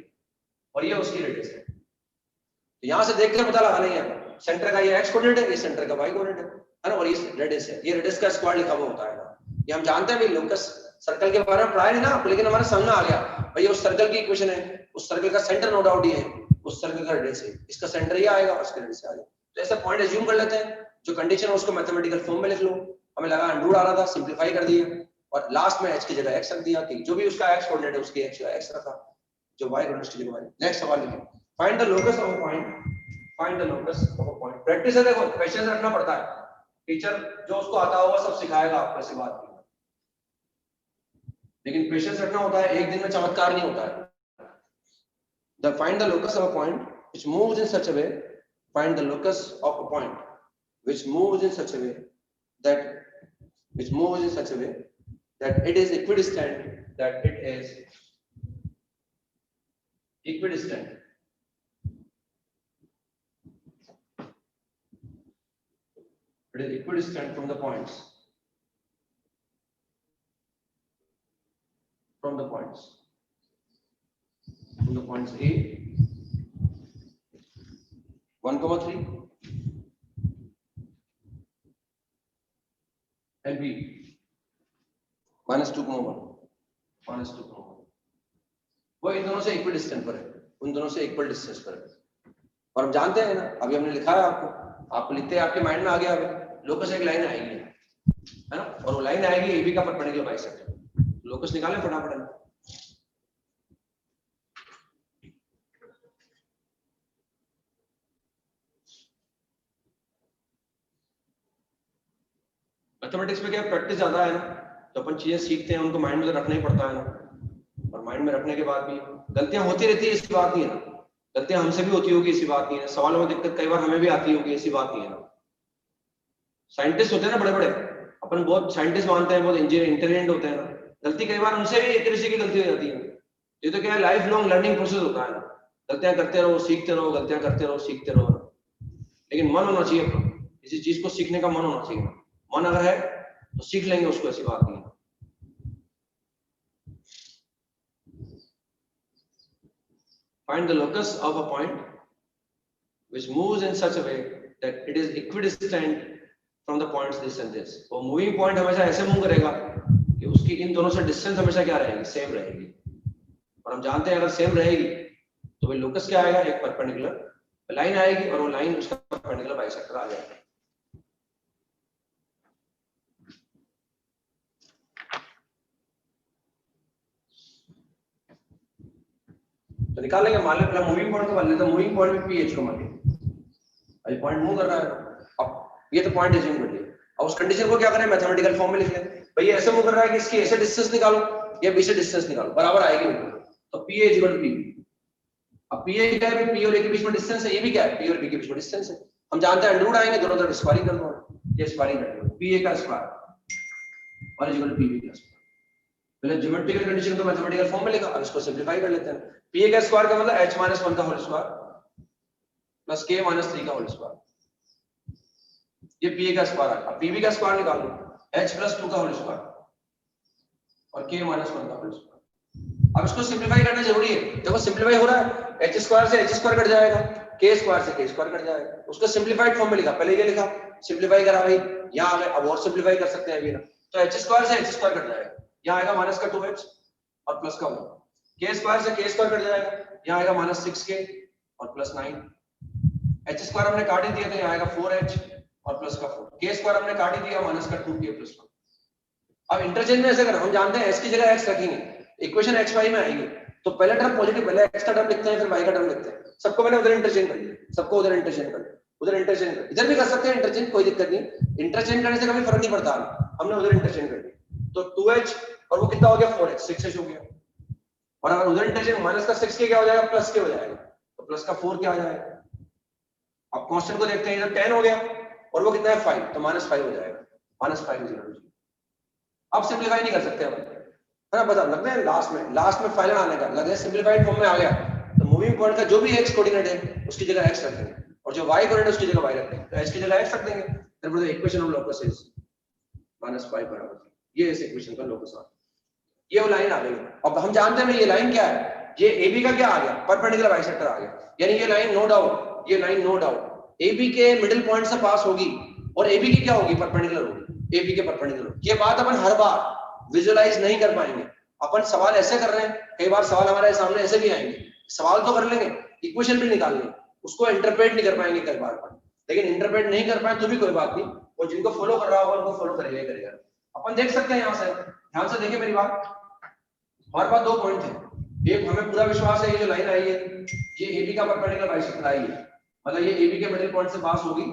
Speaker 1: और ये उसकी रेडियस है। तो यहां से देखकर पता लगा नहीं है सेंटर का ये x कोऑर्डिनेट है, ये सेंटर का y कोऑर्डिनेट है ना, और ये रेडियस है, ये रेडियस का स्क्वायर लिखा हुआ होता है ना। ये हम जानते हैं भाई, लोकस सर्कल के बारे में पढ़ाया नहीं ना आपको, लेकिन हमारे समझ में आ गया भाई, उस सर्कल की इक्वेशन है, उस सर्कल का सेंटर नो डाउट ये है, उस सर्कल का रेडियस है, इसका सेंटर ये आएगा, उसका रेडियस आएगा। तो ऐसा पॉइंट एज्यूम कर लेते हैं, जो कंडीशन है उसको मैथमेटिकल फॉर्म में लिख लो। हमें लगा अंडर रूट आ रहा था, सिंपलीफाई कर दिया और लास्ट में h की जगह x रख दिया, कि जो भी उसका x कोऑर्डिनेट है उसकी x रखा, जो y कोऑर्डिनेट की जगह y। नेक्स्ट सवाल लिखें, find the locus of a point, find the locus of a point. Practice है, देखो क्वेश्चन रखना पड़ता है, टीचर जो उसको आता होगा सब सिखाएगा आपको, ऐसी बात नहीं, लेकिन पेशेंस रखना होता है, एक दिन में चमत्कार नहीं होता है। The find the locus of a point which moves in such a way, find the locus of a point which moves in such a way that which moves in such a way that it is equidistant, that it is equidistant it is equidistant from the points, from the points A 1,3 and B -2,1 वो इन दोनों से equal distance पर है, उन दोनों से equal distance पर है। और हम जानते हैं ना, अभी हमने लिखा है आपको लिखते हैं, आपके माइंड में आ गया, अभी लोकस एक लाइन आएगी, है ना, और वो लाइन आएगी AB का परपेंडिकुलर बाइसेक्टर, लोकस निकालें फटाफट। मैथमेटिक्स में क्या प्रैक्टिस ज्यादा है ना, तो अपन चीजें सीखते हैं, उनको माइंड में रखना ही पड़ता है ना, और माइंड में रखने के बाद भी गलतियां होती रहती है, ऐसी बात नहीं है ना, गलतियां हमसे भी होती होगी, ऐसी बात नहीं है, सवालों में दिक्कत कई बार हमें भी आती होगी, ऐसी बात नहीं है ना। साइंटिस्ट होते हैं ना बड़े बड़े, अपन बहुत साइंटिस्ट मानते हैं, बहुत इंजीनियर इंटेलिजेंट होते हैं ना, गलती कई बार उनसे भी एक्यूरेसी की गलती हो जाती है। ये तो क्या है, लाइफ लॉन्ग लर्निंग प्रोसेस होता है ना, गलतियां करते रहो, सीखते रहो, गलतियां करते रहो, सीखते रहो, लेकिन मन होना चाहिए अपना, किसी चीज को सीखने का मन होना चाहिए, मन अगर है तो सीख लेंगे उसको, ऐसी बात नहीं है। Find the locus of a point which moves in such a way that it is equidistant from the points this and this। वो मूविंग पॉइंट हमेशा ऐसे मूव करेगा कि उसकी इन दोनों से डिस्टेंस हमेशा क्या रहेगी, सेम रहेगी, और हम जानते हैं अगर सेम रहेगी तो भाई लोकस क्या आएगा, एक परपेंडिकुलर लाइन आएगी और वो लाइन उसका परपेंडिकुलर बाइसेक्टर आ जाएगा। तो निकाल लेंगे। मान लें पहले मूविंग पॉइंट को मान लेते हैं, मूविंग पॉइंट में पीएच को मान लेंगे, अभी पॉइंट मूव कर रहा है, अब ये तो पॉइंट एज्यूम कर लिया। अब उस कंडीशन को क्या करें, मैथमेटिकल फॉर्म में लिख लें। भैया ऐसे मूव कर रहा है कि इसकी ऐसे डिस्टेंस निकालो या बी से डिस्टेंस निकालो, बराबर आएगी। तो P is equal to P. अब पी ए क्या है, पी और ए के बीच में डिस्टेंस है, ये भी क्या है, पी और बी के बीच में डिस्टेंस है। हम जानते हैं अंडर रूट आएंगे, दोनों तरफ स्क्वायरिंग कर दो, ये स्क्वायरिंग कर दो, पी ए का स्क्वायर और is equal to P B का स्क्वायर। पहले ज्योमेट्रिकल कंडीशन को मैथमेटिकल फॉर्म में लिखा, अब इसको सिंपलीफाई कर लेते हैं। पी ए का स्क्वायर का मतलब h माइनस 1 का whole square plus k minus 3 का होल स्क्वायर, ये पी ए का स्क्वायर है। अब पीबी का स्क्वायर निकाल लो, h प्लस 2 का होल स्क्वायर और k माइनस 1 का होल स्क्वायर। अब इसको सिंपलीफाई करना जरूरी है, देखो सिंपलीफाई हो रहा है, h स्क्वायर से h स्क्वायर कट जाएगा, k स्क्वायर से k स्क्वायर कट जाएगा, उसको सिंपलीफाइड फॉर्म में लिखा, पहले ये लिखा, सिंपलीफाई करा भाई, यहाँ आ गए, अब और सिंपलीफाई कर सकते हैं अभी ना, तो h स्क्वायर से h स्क्वायर कट जाएगा, यहाँ आएगा माइनस का 2h और प्लस का 1, k स्क्वायर से k स्क्वायर कट जाएगा, यहाँ आएगा माइनस 6k और प्लस 9, h स्क्वायर हमने काट ही दिया तो यहाँ आएगा 4h और प्लस का 4, k स्क्वायर हमने काट ही दिया माइनस का 2k प्लस 1। अब इंटरचेंज में ऐसे करें, हम जानते हैं s की जगह x रखेंगे, इक्वेशन xy में आएगी, तो पहला टर्म पॉजिटिव, पहले x का टर्म लिखते हैं फिर y का टर्म लिखते हैं, सबको मैंने उधर इंटरचेंज कर लिया, सबको उधर इंटरचेंज कर लिया, उधर इंटरचेंज कर, इधर भी कर सकते हैं इंटरचेंज, कोई दिक्कत नहीं, इंटरचेंज करने से कभी फर्क नहीं पड़ता, हमने उधर इंटरचेंज कर लिया, तो 2h और वो कितना हो गया 4h, 6h हो गया, और अगर उधर इंटरचेंज माइनस का 6k क्या हो जाएगा, प्लस k हो जाएगा, तो प्लस का 4 क्या आ जाएगा। अब कांस्टेंट को देखते हैं, इधर 10 हो गया और वो कितना है 5, तो माइनस 5 हो जाएगा, माइनस 5 इज इक्वल टू 0। अब सिंपलीफाई नहीं कर सकते हम, है ना, बता लग रहा है लास्ट में फाइनल आने का लग रहा है, सिंपलीफाइड फॉर्म में आ गया, तो मूविंग पॉइंट का जो भी x कोऑर्डिनेट है उसकी जगह x रख देंगे और जो y कोऑर्डिनेट उसकी जगह y रख देंगे, तो h की जगह x रख देंगे, therefore the equation of locus is -5 बराबर, ये इस इक्वेशन का लोकस आ, ये वो लाइन आ गई। अब हम जानते हैं ये लाइन क्या है, ये AB का क्या आ गया, परपेंडिकुलर बाइसेक्टर आ गया, यानी ये लाइन नो डाउट, ये लाइन नो डाउट AB के मिडिल पॉइंट से पास होगी और AB की क्या होगी, परपेंडिकुलर होगी, AB के परपेंडिकुलर। ये बात अपन हर बार विजुअलाइज नहीं कर पाएंगे, अपन सवाल ऐसे कर रहे हैं, कई बार सवाल हमारे सामने ऐसे भी आएंगे, सवाल तो कर लेंगे, इक्वेशन भी निकाल लेंगे, उसको इंटरप्रेट नहीं कर पाएंगे कई बार अपन, लेकिन इंटरप्रेट नहीं कर पाए तो भी कोई बात नहीं, और जिनको फॉलो कर रहा होगा उनको फॉलो करेगा ही करेगा। अपन देख सकते हैं यहाँ से, ध्यान से देखिए मेरी बात, हमारे पास 2 पॉइंट थे, एक हमें पूरा विश्वास है ये जो लाइन आई है ये AB का परपेंडिकुलर बाइसेक्टर आई है, मतलब ये AB के मिडिल पॉइंट से पास होगी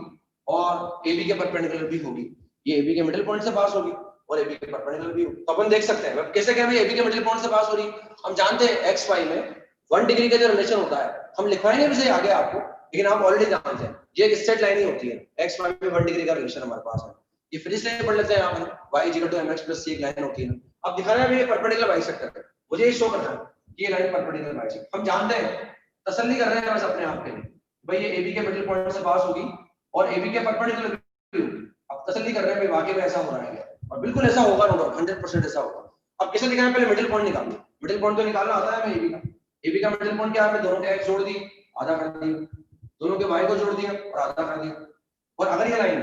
Speaker 1: और AB के परपेंडिकुलर भी होगी, ये AB के मिडिल पॉइंट से पास होगी और AB के परपेंडिकुलर भी होगी, तो अपन देख सकते हैं कैसे क्या AB के मिडिल पॉइंट से पास हो रही, हम जानते हैं XY में 1 डिग्री का जो रिलेशन होता है, हम लिखवाएंगे भी सही आगे आपको, लेकिन आप ऑलरेडी जानते हैं ये एक स्ट्रेट लाइन ही होती है, XY में 1 डिग्री का रिलेशन हमारे पास है, ये फिर से पढ़ लेते हैं आप, y = mx + c एक लाइन होती है। अब दिखाना है ये परपेंडिकुलर बाइसेक्टर है, मुझे ये शो करना है कि ये लाइन परपेंडिकुलर बाइसेक्टर, हम जानते हैं, तसल्ली कर रहे हैं बस अपने आप के लिए, भाई ये AB के मिडिल पॉइंट से पास होगी और AB के परपेंडिकुलर भी होगी, अब तसल्ली कर रहे हैं भाई वाकई में ऐसा हो रहा है और बिल्कुल ऐसा होगा, नो डाउट 100% ऐसा होगा। अब कैसे दिखाएं, पहले मिडिल पॉइंट निकाल लो, मिडिल पॉइंट तो निकालना आता है हमें AB का मिडिल पॉइंट क्या है, दोनों के x जोड़ दी आधा कर दिया, दोनों के y को जोड़ दिया और आधा कर दिया, और अगर ये लाइन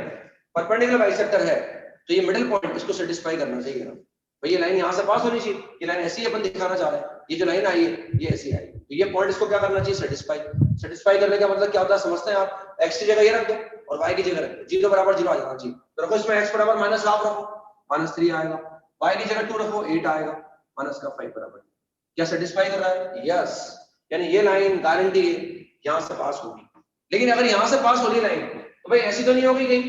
Speaker 1: परपेंडिकुलर बाइसेक्टर है तो ये मिडिल पॉइंट इसको सेटिस्फाई करना चाहिए ना, भाई ये लाइन यहाँ से पास होनी चाहिए, ये लाइन ऐसी अपन दिखाना चाह रहे हैं, ये जो लाइन आई है ये ऐसी आई, तो ये पॉइंट इसको क्या करना चाहिए, सेटिस्फाई करने का मतलब क्या होता है समझते हैं आप, x की जगह ये रख दो और y की जगह रख दो, 0 बराबर 0 आ जाना चाहिए, तो रखो इसमें x बराबर -1/2 रखो, -3 आएगा, y की जगह 2 रखो 8 आएगा, -5 बराबर, क्या सेटिस्फाई कर रहा है, यस, यानी ये लाइन गारंटी है यहाँ से पास होगी। लेकिन अगर यहाँ से पास हो रही लाइन तो भाई ऐसी तो नहीं होगी कहीं,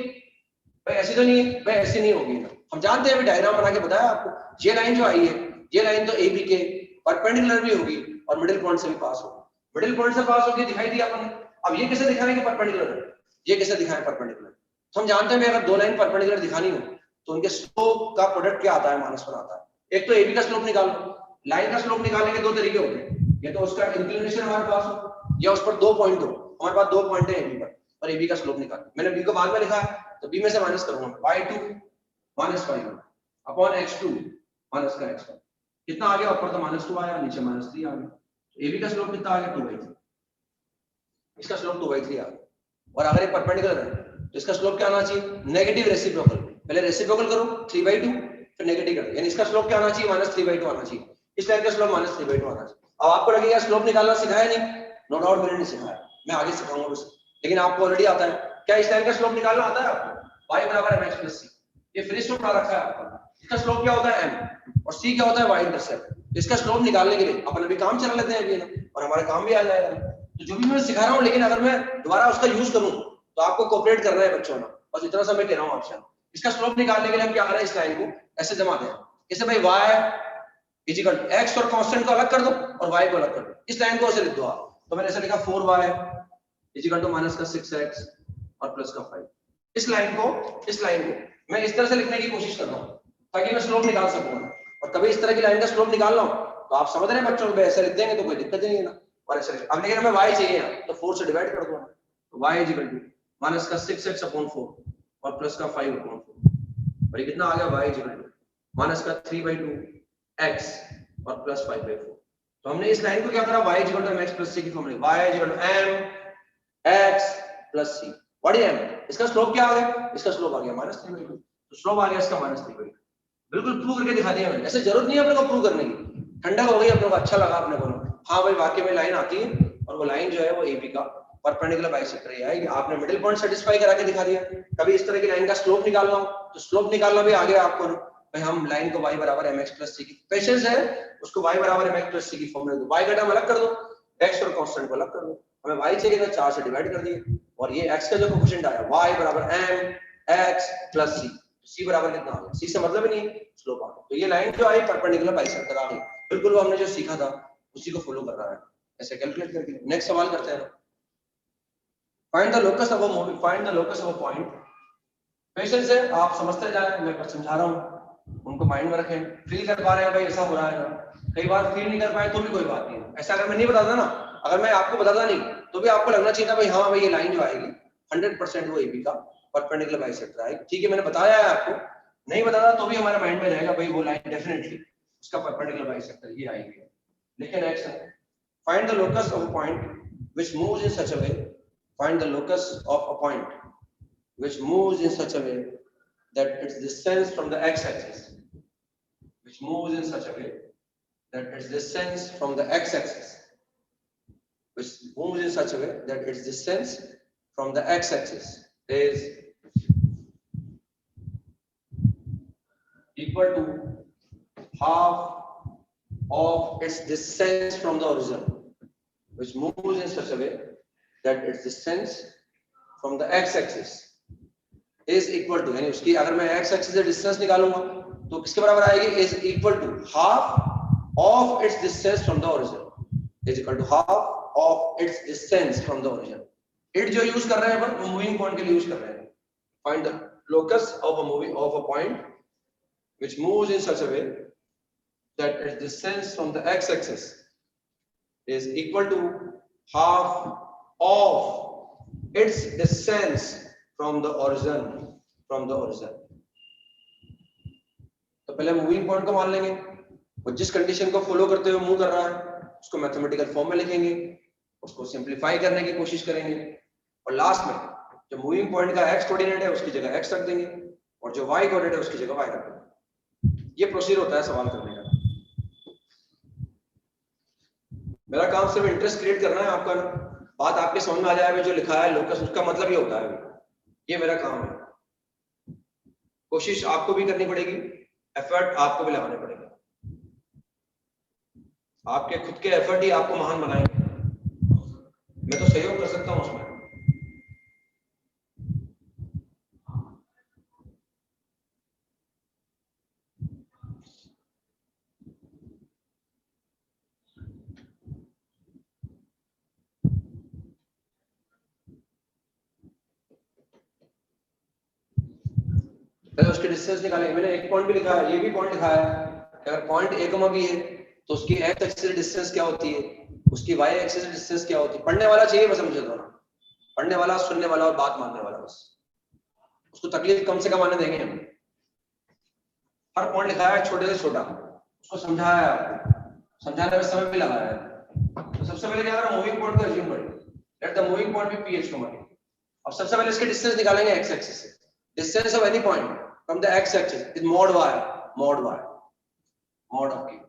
Speaker 1: भाई ऐसी तो नहीं, भाई ऐसी नहीं होगी ना, हम जानते हैं, अभी डायग्राम बना के बताया आपको, ये लाइन जो आई है ये लाइन तो AB के परपेंडिकुलर भी होगी और मिडिल पॉइंट से भी पास होगी, मिडिल पॉइंट से पास होगी दिखाई दिया अपन, अब ये कैसे दिखाएंगे परपेंडिकुलर है, ये कैसे दिखाएं परपेंडिकुलर, तो हम जानते हैं अगर 2 लाइन परपेंडिकुलर दिखानी हो तो उनके स्लोप का प्रोडक्ट क्या आता है, -1 आता है, एक तो AB का स्लोप निकालो, लाइन का स्लोप निकालने के 2 तरीके होते हैं, या तो उसका इंक्लिनेशन हमारे पास हो या उस पर 2 पॉइंट हो, हमारे पास 2 पॉइंट है AB पर और AB का स्लोप निकालना, मैंने B को बाद में लिखा है तो B में से माइनस करूंगा, y2 -5 अपॉन x2 माइनस का x1, कितना आ गया, ऊपर तो -2 आया, नीचे -3 आ गया, तो AB का स्लोप कितना आ गया 2/3, इसका स्लोप 2/3 आ गया, और अगर ये परपेंडिकुलर है तो इसका स्लोप क्या आना चाहिए, नेगेटिव रेसिप्रोकल, पहले रेसिप्रोकल करो 3/2 फिर नेगेटिव करो, यानी इसका स्लोप क्या आना चाहिए, -3/2 आना चाहिए, इस लाइन का स्लोप -3/2 आना चाहिए। अब आपको लगेगा स्लोप निकालना सिखाया नहीं, नो डाउट मैंने नहीं सिखाया, मैं आगे सिखाऊंगा बस, लेकिन आपको ऑलरेडी आता है, क्या इस लाइन का स्लोप निकालना आता है आपको, y = mx + c, ये फ्री स्लोप आ रखा है आपका, इसका स्लोप क्या होता है m और c क्या होता है y इंटरसेप्ट। इसका स्लोप निकालने के लिए अपन अभी काम चला लेते हैं अभी ना, और हमारा काम भी आ जाएगा। तो जो भी मैं सिखा रहा हूँ, लेकिन अगर मैं दोबारा उसका यूज करूँ तो आपको कोऑपरेट करना है बच्चों ना, बस इतना सा मैं कह रहा हूँ आपसे। इसका स्लोप निकालने के लिए हम क्या कर रहे हैं, इस लाइन को ऐसे जमाते हैं, जैसे भाई y इक्वल टू x और कांस्टेंट को अलग कर दो और y को अलग कर दो, इस लाइन को ऐसे लिख दो आप। तो मैंने ऐसे लिखा 4y इक्वल टू माइनस का 6x और प्लस का 5। इस लाइन को मैं इस तरह से लिखने की कोशिश कर रहा हूँ ताकि मैं स्लोप निकाल सकूँ। और कभी इस तरह की लाइन का स्लोप निकाल रहा हूँ तो आप समझ रहे हैं बच्चों को, ऐसे लिख देंगे तो कोई दिक्कत नहीं है ना। और ऐसे अब लेकिन हमें y चाहिए ना, तो 4 से डिवाइड कर दो, तो y इक्वल टू माइनस का 6x अपॉन 4 और प्लस का 5 अपॉन 4। और ये कितना आ गया, y इक्वल टू माइनस का 3/2x और प्लस 5/4। तो हमने इस लाइन को क्या करा, y equal to mx plus c की फॉर्म में, y equal to mx plus c। What is m? इसका स्लोप क्या आ गया, इसका स्लोप आ गया -3/2। तो स्लोप आ गया इसका -3/2। बिल्कुल प्रूव करके दिखा दिया मैंने, ऐसे जरूरत नहीं है अपने को प्रूव करने की, ठंडक हो गई अपने को, अच्छा लगा अपने को, हाँ भाई वाकई में लाइन आती है और वो लाइन जो है वो AB का परपेंडिकुलर बाइसेक्टर है। आपने मिडिल पॉइंट सेटिस्फाई करा के दिखा दिया। कभी इस तरह की लाइन का स्लोप निकालना हो तो स्लोप निकालना भी आ गया आपको, भाई हम लाइन को y बराबर mx प्लस c की, पेशेंस है, उसको y बराबर mx प्लस c की फॉर्म में दो, y का टर्म अलग कर दो, x और कांस्टेंट को अलग कर दो। हमें y चाहिए था, 4 से डिवाइड कर दिए, और ये x का जो कोफिशिएंट आया y बराबर mx प्लस c, c बराबर कितना आ गया, c से मतलब ही नहीं है, स्लोप आ गया। तो ये लाइन जो आई परपेंडिकुलर बाइसेक्टर आ गई, बिल्कुल वो हमने जो सीखा था उसी को फॉलो कर रहा है, ऐसे कैलकुलेट करके। नेक्स्ट सवाल करते हैं, find the locus of a movie, find the locus of a point. Patience है, आप समझते जाएं, मैं पर समझा रहा हूं, उनको माइंड में रखें। फील कर पा रहे हैं भाई ऐसा हो रहा है ना, कई बार फील नहीं कर पाए तो भी कोई बात नहीं है। ऐसा अगर मैं नहीं बताता ना, अगर मैं आपको बताता नहीं तो भी आपको लगना चाहिए था भाई हाँ भाई ये लाइन जो आएगी 100% वो AB का परपेंडिकुलर बाइसेक्टर आएगी। ठीक है, मैंने बताया है आपको, नहीं बताता तो भी हमारे माइंड में रहेगा भाई वो लाइन डेफिनेटली उसका परपेंडिकुलर बाइसेक्टर ये आएगी। लेकिन नेक्स्ट है, find the locus of a point which moves in such a way, find the locus of a point which moves in such a way that its distance from the x-axis, which moves in such a way that its distance from the x-axis, which moves in such a way that its distance from the x-axis is equal to half of its distance from the origin, which moves in such a way that its distance from the x-axis is equal to, यानी उसकी अगर मैं x axis से distance निकालूंगा तो किसके बराबर आएगी, is equal to half of its distance from the origin, is equal to half of its distance from the origin। it जो यूज कर रहे हैं अपन, वो मूविंग पॉइंट के लिए यूज कर रहे हैं। find the locus of a moving of a point which moves in such a way that its distance from the x axis is equal to half of its distance from the origin, from the origin। तो पहले moving point को मान लेंगे, वो जिस condition को follow करते हुए मूव कर रहा है उसको मैथमेटिकल फॉर्म में लिखेंगे, उसको सिंपलीफाई करने की कोशिश करेंगे, और लास्ट में जो मूविंग पॉइंट का x कोऑर्डिनेट है उसकी जगह x रख देंगे और जो y कोऑर्डिनेट है उसकी जगह y रख देंगे। ये प्रोसीजर होता है सवाल करने का। मेरा काम सिर्फ इंटरेस्ट क्रिएट करना है आपका, बात आपके समझ में आ जाए जो लिखा है लोकस उसका मतलब ये होता है, ये मेरा काम है। कोशिश आपको भी करनी पड़ेगी, एफर्ट आपको भी लगाने पड़ेगा, आपके खुद के एफर्ट ही आपको महान बनाएंगे। मैं तो सहयोग कर सकता हूं उसमें। पहले उसके डिस्टेंस निकालेंगे। मैंने एक पॉइंट भी लिखा है, ये भी पॉइंट लिखा है, अगर पॉइंट ए कमा बी है तो उसकी x एक्सिस डिस्टेंस क्या होती है, उसकी y एक्सिस डिस्टेंस क्या होती है। पढ़ने वाला चाहिए बस मुझे, तो ना पढ़ने वाला, सुनने वाला और बात मानने वाला, बस उसको तकलीफ कम से कम आने देंगे हम। हर पॉइंट लिखा है छोटे से छोटा, उसको समझाया है, आपको समझाने में समय भी लगाया है। तो सबसे पहले क्या करें, मूविंग पॉइंट को अज्यूम करें, let the moving point be ph comma. अब सबसे पहले इसके डिस्टेंस निकालेंगे x एक्सिस से। Distance of any point from the x axis is mod y, mod y, mod of k।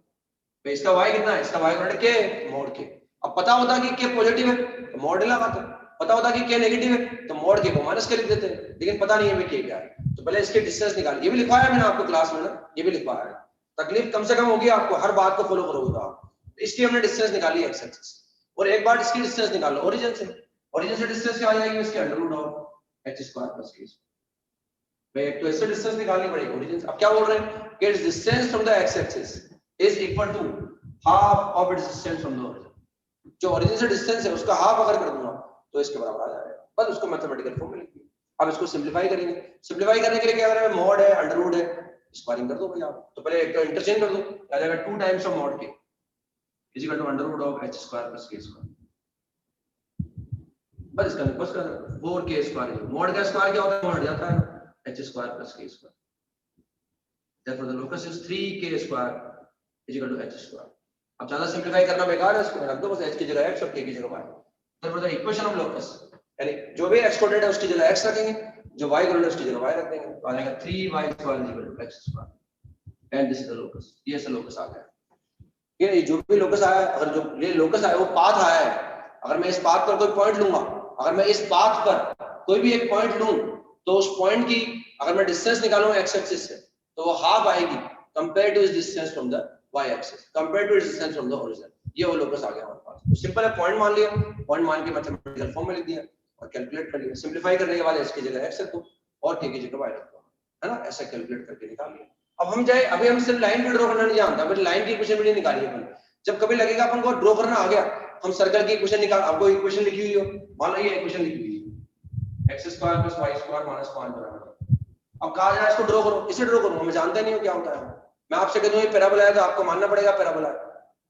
Speaker 1: तो इसका y कितना है, इसका y coordinate k mod k। अब पता होता कि k पॉजिटिव है तो mod लगाते हैं, पता होता कि k नेगेटिव है तो mod k को माइनस के लिख देते हैं, लेकिन पता नहीं है भाई k क्या है। तो तो पहले इसके डिस्टेंस निकाल, ये भी लिखवाया मैंने आपको क्लास में ना, ये भी लिखवाया है, तकलीफ कम से कम होगी आपको, हर बात को फॉलो करोगे आप। इसकी हमने डिस्टेंस निकाली एक्स एक्सिस, और एक बार इसकी डिस्टेंस निकाल लो ओरिजिन से, ओरिजिन से डिस्टेंस क्या आ जाएगी इसके under root of H square plus K. भाई एक तो इससे डिस्टेंस निकालनी पड़ेगी ओरिजिन से। अब क्या बोल रहे हैं कि its distance from the X axis is equal to half of its distance from the origin. जो ओरिजिन से डिस्टेंस है उसका हाफ अगर कर दूंगा तो इसके बराबर आ जाएगा, बस उसको मैथमेटिकल फॉर्म में लिखिए। अब इसको सिंपलीफाई करेंगे, सिंपलीफाई करने के लिए क्या करें, मॉड है अंडर रूट है, स्क्वायरिंग कर दो भाई आप। तो पहले एक तो इंटरचेंज कर दो, आ जाएगा 2 times of mod K is equal to under root of H square plus K square, बस इसका बस कर 4 के स्क्वायर। मॉड का स्क्वायर क्या होता है, मॉड जाता है H square plus K square, therefore the locus is 3k square is equal to h square। अब ज्यादा सिंपलीफाई करना बेकार है, इसको रख दो बस h की जगह x और k की जगह y। therefore the equation of locus, यानी जो भी x कोऑर्डिनेट है उसकी जगह x रखेंगे, जो y कोऑर्डिनेट उसकी जगह y रख देंगे, तो आ जाएगा 3y square is equal to x square, and this is the locus। ये ऐसा locus आ गया। ये जो भी locus आया, अगर जो ये locus आया वो पाथ आया है, अगर मैं इस पाथ पर कोई पॉइंट लूंगा, अगर मैं इस पाथ पर कोई भी एक पॉइंट लूं तो उस पॉइंट की अगर मैं डिस्टेंस निकालूं x एक्सिस से तो वो हाफ आएगी कंपेयर टू इस distance from the y axis, compare to इस डिस्टेंस फ्रॉम द ओरिजिन। ये वो लोकस आ गया हमारे पास। तो सिंपल है, पॉइंट मान लिया, पॉइंट मान के मैथमेटिकल फॉर्म में लिख दिया और कैलकुलेट कर लिया। सिंपलीफाई करने के बाद h की जगह x रख दो और k की जगह y रख दो, है ना, ऐसा कैलकुलेट करके निकाल लिया। अब हम जाए, अभी हम सिर्फ लाइन भी ड्रॉ करना नहीं जानता, अभी लाइन की इक्वेशन भी नहीं निकाली अपन। जब कभी लगेगा अपन को ड्रॉ करना आ गया, हम सर्कल की इक्वेशन निकाल, आपको इक्वेशन लिखी हुई हो, मान लो ये इक्वेशन लिखी हुई है x square plus y square minus 5 बराबर। अब कहा जाए इसको ड्रॉ करो, इसे ड्रॉ करो, हमें जानते नहीं हो क्या होता है। मैं आपसे कह दूं ये पैराबोला है तो आपको मानना पड़ेगा पैराबोला है,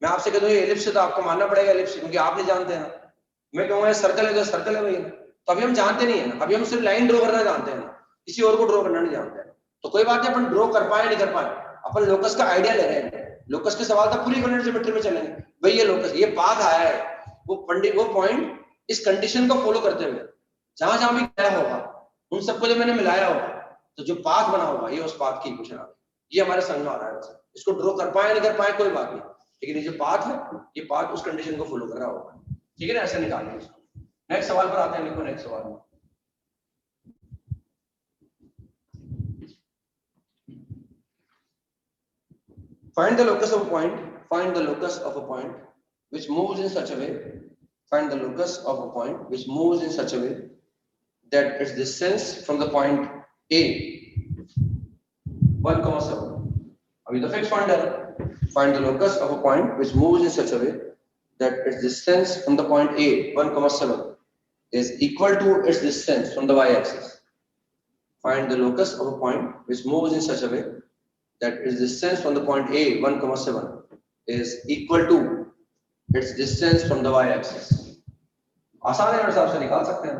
Speaker 1: मैं आपसे कह दूं ये एलिप्स है तो आपको मानना पड़ेगा एलिप्स, क्योंकि आप नहीं जानते हैं। मैं कहूंगा ये सर्कल है तो सर्कल है भाई, तो अभी हम जानते नहीं है ना, अभी हम सिर्फ लाइन ड्रॉ करना जानते हैं ना, किसी और को ड्रॉ करना नहीं जानते हैं। तो कोई बात नहीं, अपन ड्रॉ कर पाए नहीं कर पाए, अपन लोकस का आइडिया ले रहे हैं। लोकस के सवाल था पूरी कोऑर्डिनेट ज्योमेट्री में चलेंगे भाई, ये लोकस, ये पाथ आया है, वो पॉइंट इस कंडीशन को फॉलो करते हुए जहां जहां भी गया होगा उन सबको जब मैंने मिलाया होगा तो जो पाथ बना होगा ये उस पाथ की इक्वेशन आ गई। ये हमारे समझ में आ रहा है। इसको ड्रॉ कर पाए नहीं कर पाए कोई बात नहीं, लेकिन ये जो पाथ है ये पाथ उस कंडीशन को फॉलो कर रहा होगा, ठीक है ना, ऐसे निकालना इसको। नेक्स्ट सवाल पर आते हैं, लिखो नेक्स्ट सवाल में। Find the locus of a point, find the locus of a point which moves in such a way, find the locus of a point which moves in such a way that its distance from the point A 1,7। अभी तो fix point है। Find the locus of a point which moves in such a way that its distance from the point A 1,7 is equal to its distance from the y-axis. Find the locus of a point which moves in such a way that its distance from the point A 1,7 is equal to its distance from the y-axis। आसान है, मेरे हिसाब से निकाल सकते हैं।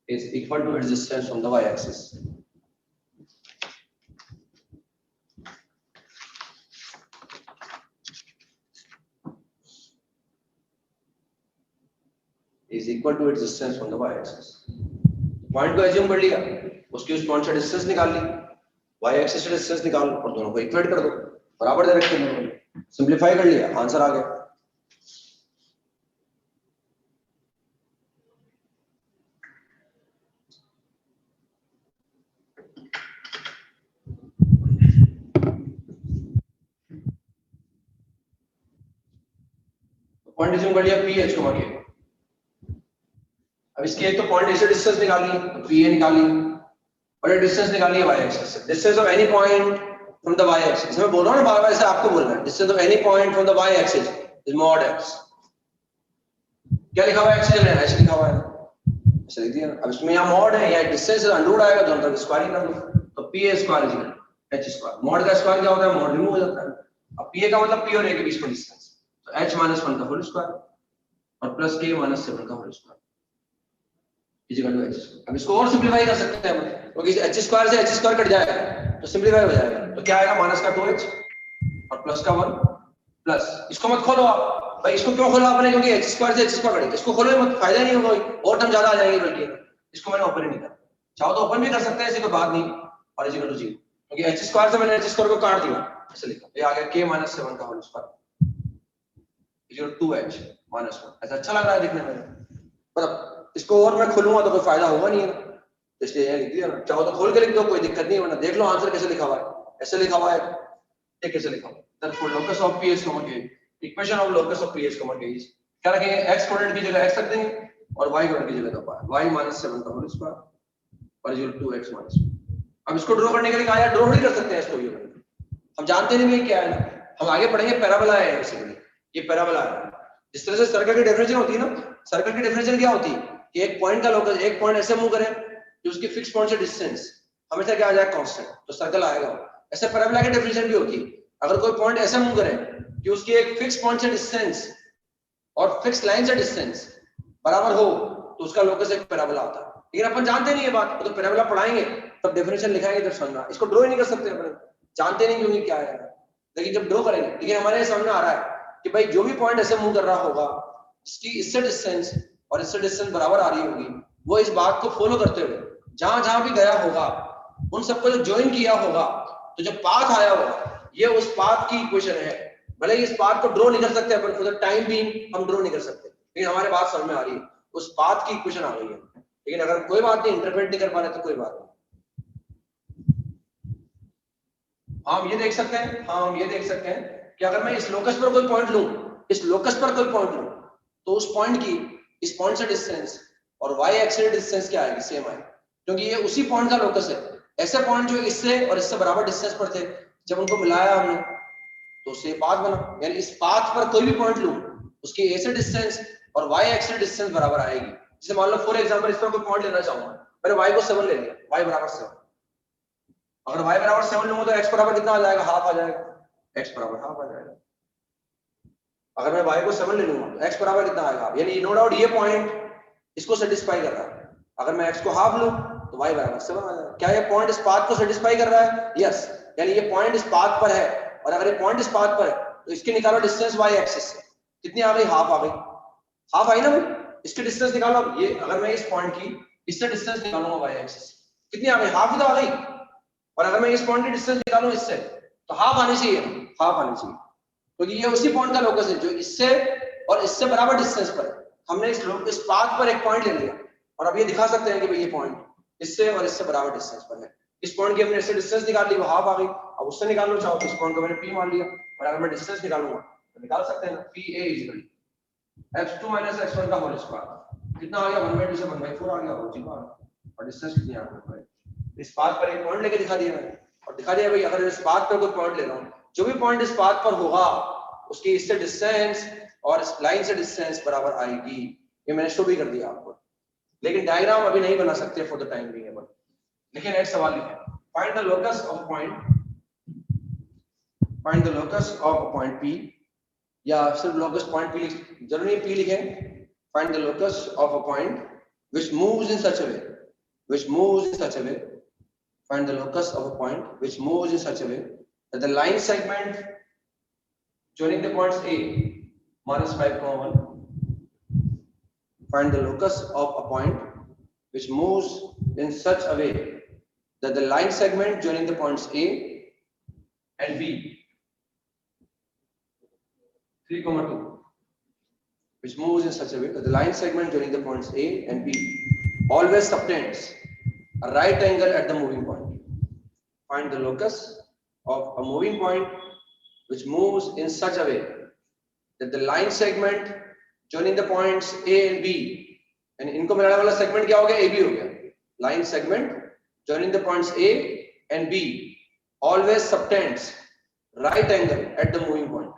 Speaker 1: Is equal to its distance from the y-axis। Is equal to its distance from the y-axis। Point को assume कर लिया, उसकी उस पॉइंट से डिस्टेंस निकाल ली, y-axis से डिस्टेंस निकाल और दोनों को इक्वेट कर दो, बराबर दे रखे हैं, सिंपलीफाई कर लिया, आंसर आ गया। पॉइंट एज्यूम कर लिया ph को मानिए। अब इसकी एक तो पॉइंट से डिस्टेंस निकाल ली तो pa निकाल ली, और ये डिस्टेंस निकाली है y-axis से, distance of any point from the y-axis। मैं बोल रहा हूं ना बार-बार, ऐसे आपको बोलना है, distance of any point from the y-axis is mod x। क्या लिखा हुआ है, x जगह h लिखा हुआ है, ऐसे लिख दिया। अब इसमें यहां mod है, या डिस्टेंस से अंडर रूट आएगा तो अंदर स्क्वायरिंग कर लो, तो pa square is equal to h square. mod का स्क्वायर क्या होता है, mod रिमूव हो जाता है। अब pa का मतलब p और a के बीच में डिस्टेंस, तो h - 1 का होल स्क्वायर और प्लस k - 7 का whole square is equal to h। अब इसको और सिंपलीफाई कर सकते हैं हम, क्योंकि h स्क्वायर से h स्क्वायर कट जाएगा तो सिंपलीफाई हो जाएगा। तो क्या आएगा, माइनस का 2h और प्लस का 1 प्लस, इसको मत खोलो आप भाई, इसको क्यों खोला आपने, क्योंकि h स्क्वायर से h स्क्वायर कटेगा, इसको खोलो मत, फायदा नहीं होगा, और टर्म ज्यादा आ जाएंगे, बल्कि इसको मैंने ओपन ही नहीं करा। चाहो तो ओपन भी कर सकते हैं, ऐसी कोई बात नहीं, और इज इक्वल टू 0, क्योंकि h स्क्वायर से मैंने h स्क्वायर को काट दिया, ऐसे लिखा, ये आ गया k - 7 का whole square is equal to 2h - 1। ऐसा अच्छा लग रहा है दिखने में, मतलब इसको और मैं खोलूंगा तो कोई फायदा होगा नहीं है, तो इसलिए यहाँ लिख दिया ना, चाहो तो खोल के लिख दो, कोई दिक्कत नहीं, वरना देख लो आंसर कैसे लिखा हुआ है, ऐसे लिखा हुआ है, ये कैसे लिखा हुआ है। Therefore locus of P is comma K, equation of locus of P is comma K is क्या रखेंगे, x कोऑर्डिनेट की जगह x रख देंगे और y कोऑर्डिनेट की जगह तो y minus 7 का होल स्क्वायर और 2x minus 1। अब इसको ड्रॉ करने के लिए कहा यार ड्रॉ नहीं कर सकते हैं इसको, ये हम जानते नहीं भाई क्या है ना, हम आगे पढ़ेंगे पैराबोला है बेसिकली, ये पैराबोला है। जिस तरह से सर्कल की डेफिनेशन होती है ना, सर्कल की डेफिनेशन क्या होती है कि एक पॉइंट का लोकस, एक पॉइंट ऐसे मूव करे कि उसकी फिक्स पॉइंट से डिस्टेंस हमेशा क्या आ जाए, कांस्टेंट, तो सर्कल आएगा। ऐसे पैराबोला की डेफिनेशन भी होती है, अगर कोई पॉइंट ऐसे मूव करे कि उसकी एक फिक्स पॉइंट से डिस्टेंस और फिक्स लाइन से डिस्टेंस बराबर हो तो उसका लोकस एक पैराबोला होता है। लेकिन अपन जानते नहीं ये बात, तो पैराबोला पढ़ाएंगे तब डेफिनेशन लिखाएंगे तब समझना, इसको ड्रॉ ही नहीं कर सकते अपन, जानते नहीं क्योंकि क्या है, लेकिन जब ड्रॉ करेंगे, लेकिन हमारे सामने आ रहा है कि भाई जो भी पॉइंट ऐसे मूव कर रहा होगा इसकी इससे डिस्टेंस और इससे डिस्टेंस बराबर आ रही होगी, वो इस बात को फॉलो करते हुए जहां जहां भी गया होगा उन सबको जो ज्वाइन किया होगा, तो जो पाथ आया होगा ये उस पाथ की इक्वेशन है। भले इस पाथ को ड्रॉ नहीं कर सकते अपन, फॉर द टाइम बीइंग हम ड्रॉ नहीं कर सकते, लेकिन हमारे बात समझ में आ रही है, उस पाथ की इक्वेशन आ गई है। लेकिन अगर कोई बात नहीं, इंटरप्रेट नहीं कर पा रहे तो कोई बात नहीं, हम ये देख सकते हैं, हम ये देख सकते हैं कि अगर मैं इस लोकस पर कोई पॉइंट लूं, इस लोकस पर कोई पॉइंट लूं, तो उस पॉइंट की इस पॉइंट से डिस्टेंस और y एक्सिस डिस्टेंस क्या आएगी, सेम आएगी, क्योंकि ये उसी पॉइंट का लोकस है। ऐसे पॉइंट जो इससे और इससे बराबर डिस्टेंस पर थे, जब उनको मिलाया हमने तो उससे पाथ बना, यानी इस पाथ पर कोई भी पॉइंट लूं उसकी a से डिस्टेंस और y एक्सिस डिस्टेंस बराबर आएगी। जैसे मान लो फॉर एग्जांपल इस पर कोई पॉइंट लेना चाहूंगा, मैंने y को 7 ले लिया, y बराबर 7, अगर y बराबर 7 लूंगा तो x बराबर कितना आ जाएगा, हाफ आ जाएगा, x बराबर हाफ आ जाएगा। अगर मैं y को 7 ले लूंगा तो x बराबर कितना आएगा, यानी नो डाउट ये पॉइंट इसको सेटिस्फाई कर रहा है। अगर मैं x को हाफ लूं तो y बराबर 7 आ जाएगा। क्या ये पॉइंट इस पाथ को सेटिस्फाई कर रहा है, यस, यानी ये पॉइंट इस पाथ पर है, और अगर ये पॉइंट इस पाथ पर है तो इसके निकालो डिस्टेंस y एक्सिस से, कितनी आ गई, हाफ आ गई, हाफ आई ना भाई, इसकी डिस्टेंस निकालो। ये अगर मैं इस पॉइंट की इससे डिस्टेंस निकालूंगा y एक्सिस, कितनी आ गई, हाफ ही तो आ गई, और अगर मैं इस पॉइंट की डिस्टेंस निकालूं इससे तो हाफ आनी चाहिए, हाफ आनी चाहिए, क्योंकि ये उसी पॉइंट का लोकस है जो इससे और इससे बराबर डिस्टेंस पर है। हमने इस पाथ पर एक पॉइंट ले लिया और अब ये दिखा सकते हैं कि भाई ये पॉइंट इससे और इससे बराबर डिस्टेंस पर है। इस पॉइंट की हमने इससे डिस्टेंस निकाल ली, वो हाफ आ गई, अब उससे निकाल लो चाहो तो इस पॉइंट को मैंने p मान लिया, और अगर मैं डिस्टेंस निकालूंगा तो निकाल सकते हैं ना, pa = x2 - x1 का होल स्क्वायर, कितना आ गया, 1/2 से 1/4 आ गया, और डिस्टेंस कितनी आ गई, इस पाथ पर एक पॉइंट लेके दिखा दिया मैंने, और दिखा दिया भाई अगर इस पाथ पर कोई पॉइंट ले रहा हूं, जो भी पॉइंट इस पाथ पर होगा उसकी इससे डिस्टेंस और इस लाइन से डिस्टेंस बराबर आएगी। ये मैंने शो भी कर दिया आपको, लेकिन डायग्राम अभी नहीं बना सकते फॉर द टाइम बीइंग। लेकिन एक सवाल लिखें, find the locus of point, find the locus of point P, या सिर्फ लोकस पॉइंट P जरूरी P लिखें, find the locus of a point which moves in such a way, which moves in such a way, find the locus of a point which moves in such a way that the line segment joining the points A -5, 1, find the locus of a point which moves in such a way that the line segment joining the points A and B 3, 2, which moves in such a way that the line segment joining the points A and B always subtends a right angle at the moving point. Find the locus of a moving point which moves in such a way that the line segment joining the points A and B, and इनको मिलाने वाला segment क्या हो गया, AB हो गया, line segment joining the points A and B always subtends right angle at the moving point,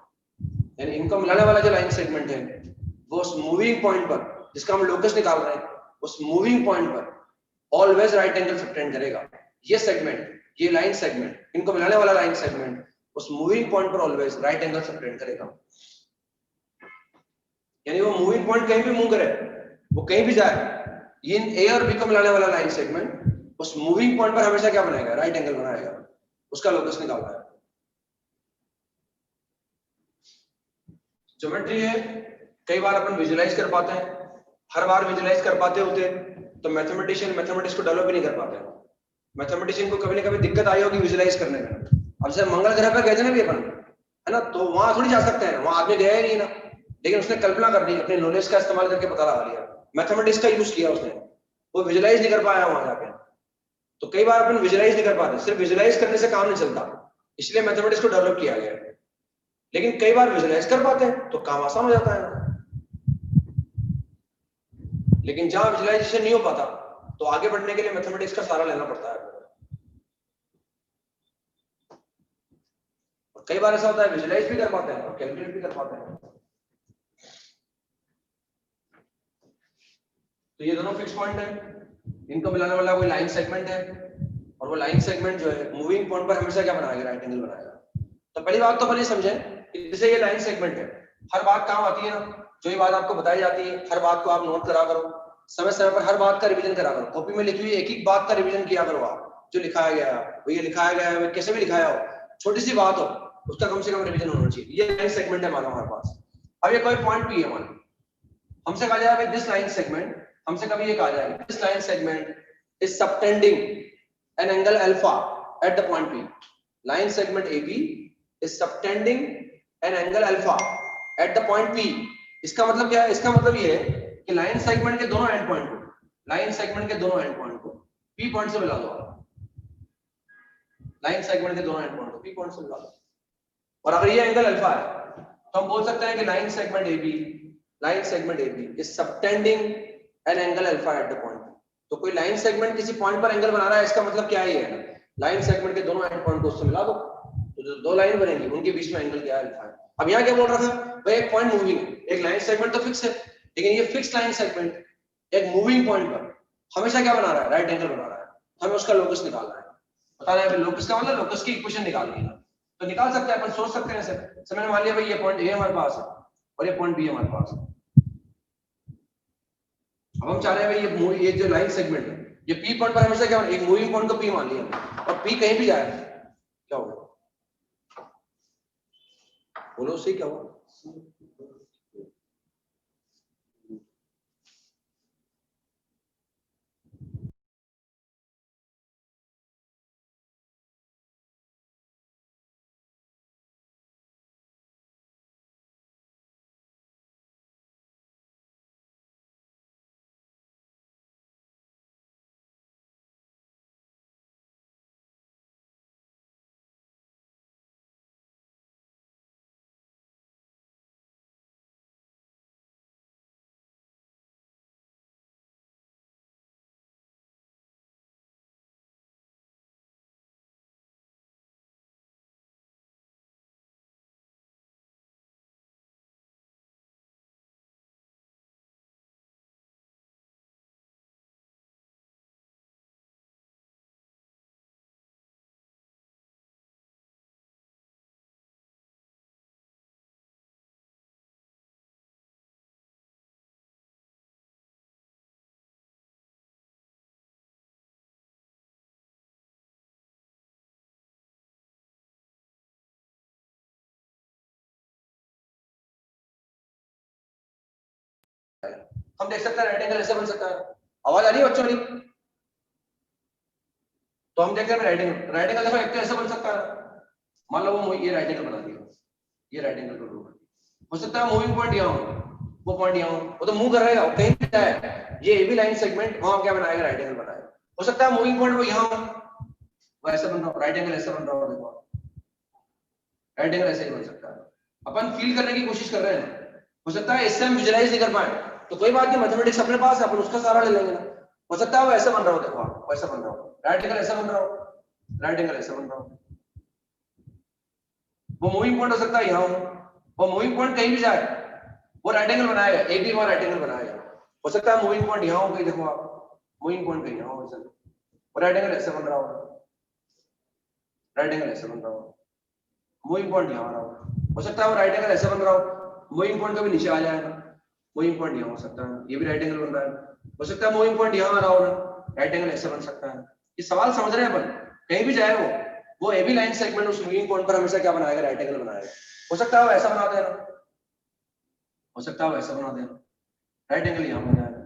Speaker 1: यानी इनको मिलाने वाला जो line segment है वो उस मूविंग पॉइंट पर, जिसका हम लोकस निकाल रहे हैं, उस मूविंग पॉइंट पर ऑलवेज राइट एंगल सबटेंड करेगा। ये सेगमेंट, ये लाइन सेगमेंट, इनको मिलाने वाला लाइन सेगमेंट उस मूविंग पॉइंट पर ऑलवेज राइट एंगल सबटेंड करेगा। यानी वो मूविंग पॉइंट कहीं भी मूव करे, वो कहीं भी जाए, इन ए और बी को मिलाने वाला लाइन सेगमेंट उस मूविंग पॉइंट पर हमेशा क्या बनाएगा, राइट एंगल बनाएगा, उसका लोकस निकालना है। ज्योमेट्री है, कई बार अपन विजुलाइज कर पाते हैं, हर बार विजुलाइज कर पाते होते तो मैथमेटिशियन मैथमेटिक्स को डेवलप भी नहीं कर पाते। मैथमेटिशियन को कभी ना कभी दिक्कत आई होगी विजुलाइज करने में। अब जैसे मंगल ग्रह पर गए थे ना भी अपन, है ना, तो वहां थोड़ी जा सकते हैं, वहां आदमी गया ही नहीं ना, लेकिन उसने कल्पना कर दी, अपने नॉलेज का इस्तेमाल करके पता लगा लिया, मैथमेटिक्स का यूज किया उसने, वो विजुलाइज नहीं कर पाया वहां जाके, तो कई बार अपन विजुलाइज नहीं कर पाते, सिर्फ विजुलाइज करने से काम नहीं चलता, इसलिए मैथमेटिक्स को डेवलप किया गया है। लेकिन कई बार विजुलाइज कर पाते हैं तो काम आसान हो जाता है। लेकिन जहां विजुलाइजेशन नहीं हो पाता तो आगे बढ़ने के लिए मैथमेटिक्स का सहारा लेना पड़ता है। और कई बार ऐसा होता है विजुलाइज भी कर पाते हैं और कैलकुलेट भी कर पाते हैं। तो ये दोनों फिक्स पॉइंट है, इनको मिलाने वाला कोई लाइन सेगमेंट है, और वो लाइन सेगमेंट जो है मूविंग पॉइंट पर हमेशा क्या बनाएगा, राइट एंगल बनाएगा। तो पहली बात तो अपन ये समझें कि जैसे ये लाइन सेगमेंट है, हर बात काम आती है ना, जो ये बात आपको बताई जाती है हर बात को आप नोट करा करो, समय समय पर हर बात का रिवीजन करा करो, कॉपी में लिखी हुई एक एक बात का रिवीजन किया करो आप, जो लिखाया गया है वो ये लिखाया गया है, कैसे भी लिखाया हो, छोटी सी बात हो उसका कम से कम रिवीजन होना चाहिए। ये लाइन सेगमेंट है मानो हमारे पास। अब ये कोई पॉइंट पी है मानो, हमसे कहा जाए दिस लाइन सेगमेंट, हमसे कभी ये कहा जाएगा this line segment is subtending an angle alpha at the point P. Line segment AB is subtending an angle alpha at the point P। इसका मतलब क्या है, इसका मतलब ये है कि लाइन सेगमेंट के दोनों एंड पॉइंट को, लाइन सेगमेंट के दोनों एंड पॉइंट को P पॉइंट से मिला दो। लाइन सेगमेंट के दोनों एंड पॉइंट को P पॉइंट से मिला दो, और अगर ये एंगल अल्फा है तो हम बोल सकते हैं कि line segment AB is subtending an angle alpha at the point. तो कोई लाइन सेगमेंट किसी पॉइंट पर एंगल बना रहा है, इसका मतलब क्या है, लाइन सेगमेंट के दोनों एंड पॉइंट को उससे मिला दो, तो जो दो लाइन बनेंगी उनके बीच में एंगल क्या है, अल्फा है। अब यहाँ क्या बोल रहा था भाई, एक पॉइंट मूविंग है, एक लाइन सेगमेंट तो फिक्स है, लेकिन ये फिक्स लाइन सेगमेंट एक मूविंग पॉइंट पर हमेशा क्या बना रहा है, राइट एंगल बना रहा है। हमें उसका लोकस निकालना है, बता रहे हैं लोकस का मतलब लोकस की इक्वेशन निकालनी है। तो निकाल सकते हैं अपन, सोच सकते हैं ऐसे, मैंने मान लिया भाई ये पॉइंट ए हमारे पास है और ये पॉइंट बी हमारे पास है। अब हम चाह रहे हैं भाई ये जो लाइन सेगमेंट है ये पी पॉइंट पर हमेशा क्या, एक मूविंग पॉइंट को पी मान लिया, और पी कहीं भी जाए क्या होगा, बोलो सही क्या होगा। हम देख सकते हैं राइट एंगल ऐसे बन सकता है, आवाज आ रही है बच्चों की, तो हम देखते हैं राइट एंगल देखो एक तो ऐसे बन सकता है, मान लो वो ये राइट एंगल बना दिया, ये राइट एंगल को हो सकता है मूविंग पॉइंट यहाँ हो, वो पॉइंट यहाँ हो, वो तो मूव कर रहेगा, वो कहीं भी जाए, ये AB लाइन सेगमेंट वहां क्या बनाएगा, राइट एंगल बनाएगा। हो सकता है मूविंग पॉइंट वो यहाँ हो, वो ऐसे बन रहा हो, राइट एंगल ऐसे बन रहा हो, देखो राइट एंगल ऐसे ही बन सकता है। अपन फील करने की कोशिश कर रहे हैं, हो सकता है इससे हम विजुलाइज नहीं कर पाए तो कोई बात नहीं, मैथमेटिक्स अपने पास है, अपन उसका सहारा ले लेंगे ना। हो सकता है वो ऐसे बन रहा हो, देखो वैसा बन रहा हो, राइट एंगल ऐसा बन रहा हो, राइट एंगल ऐसा बन रहा हो, वो मूविंग पॉइंट हो सकता है यहाँ हो, वो मूविंग पॉइंट कहीं भी जाए वो राइट एंगल बनाएगा, AB वहां राइट एंगल बनाएगा। हो सकता है मूविंग पॉइंट यहाँ हो, कहीं देखो आप मूविंग पॉइंट कहीं यहाँ हो, और राइट एंगल ऐसे बन रहा हो, राइट एंगल ऐसे बन रहा हो, मूविंग पॉइंट यहाँ आ रहा हो सकता है वो राइट एंगल ऐसे बन रहा हो, मूविंग पॉइंट कभी नीचे आ जाएगा, मूविंग पॉइंट यहाँ हो सकता है, ये भी राइट एंगल बन रहा है। हो सकता है मूविंग पॉइंट यहाँ आ रहा हो, राइट एंगल ऐसे बन सकता है। ये सवाल समझ रहे हैं अपन, कहीं भी जाए वो AB लाइन सेगमेंट उस मूविंग पॉइंट पर हमेशा क्या बनाएगा, राइट एंगल बनाएगा। हो सकता है वो ऐसा बना देना, हो सकता है वो ऐसा बना देना, राइट एंगल यहाँ बन जाएगा।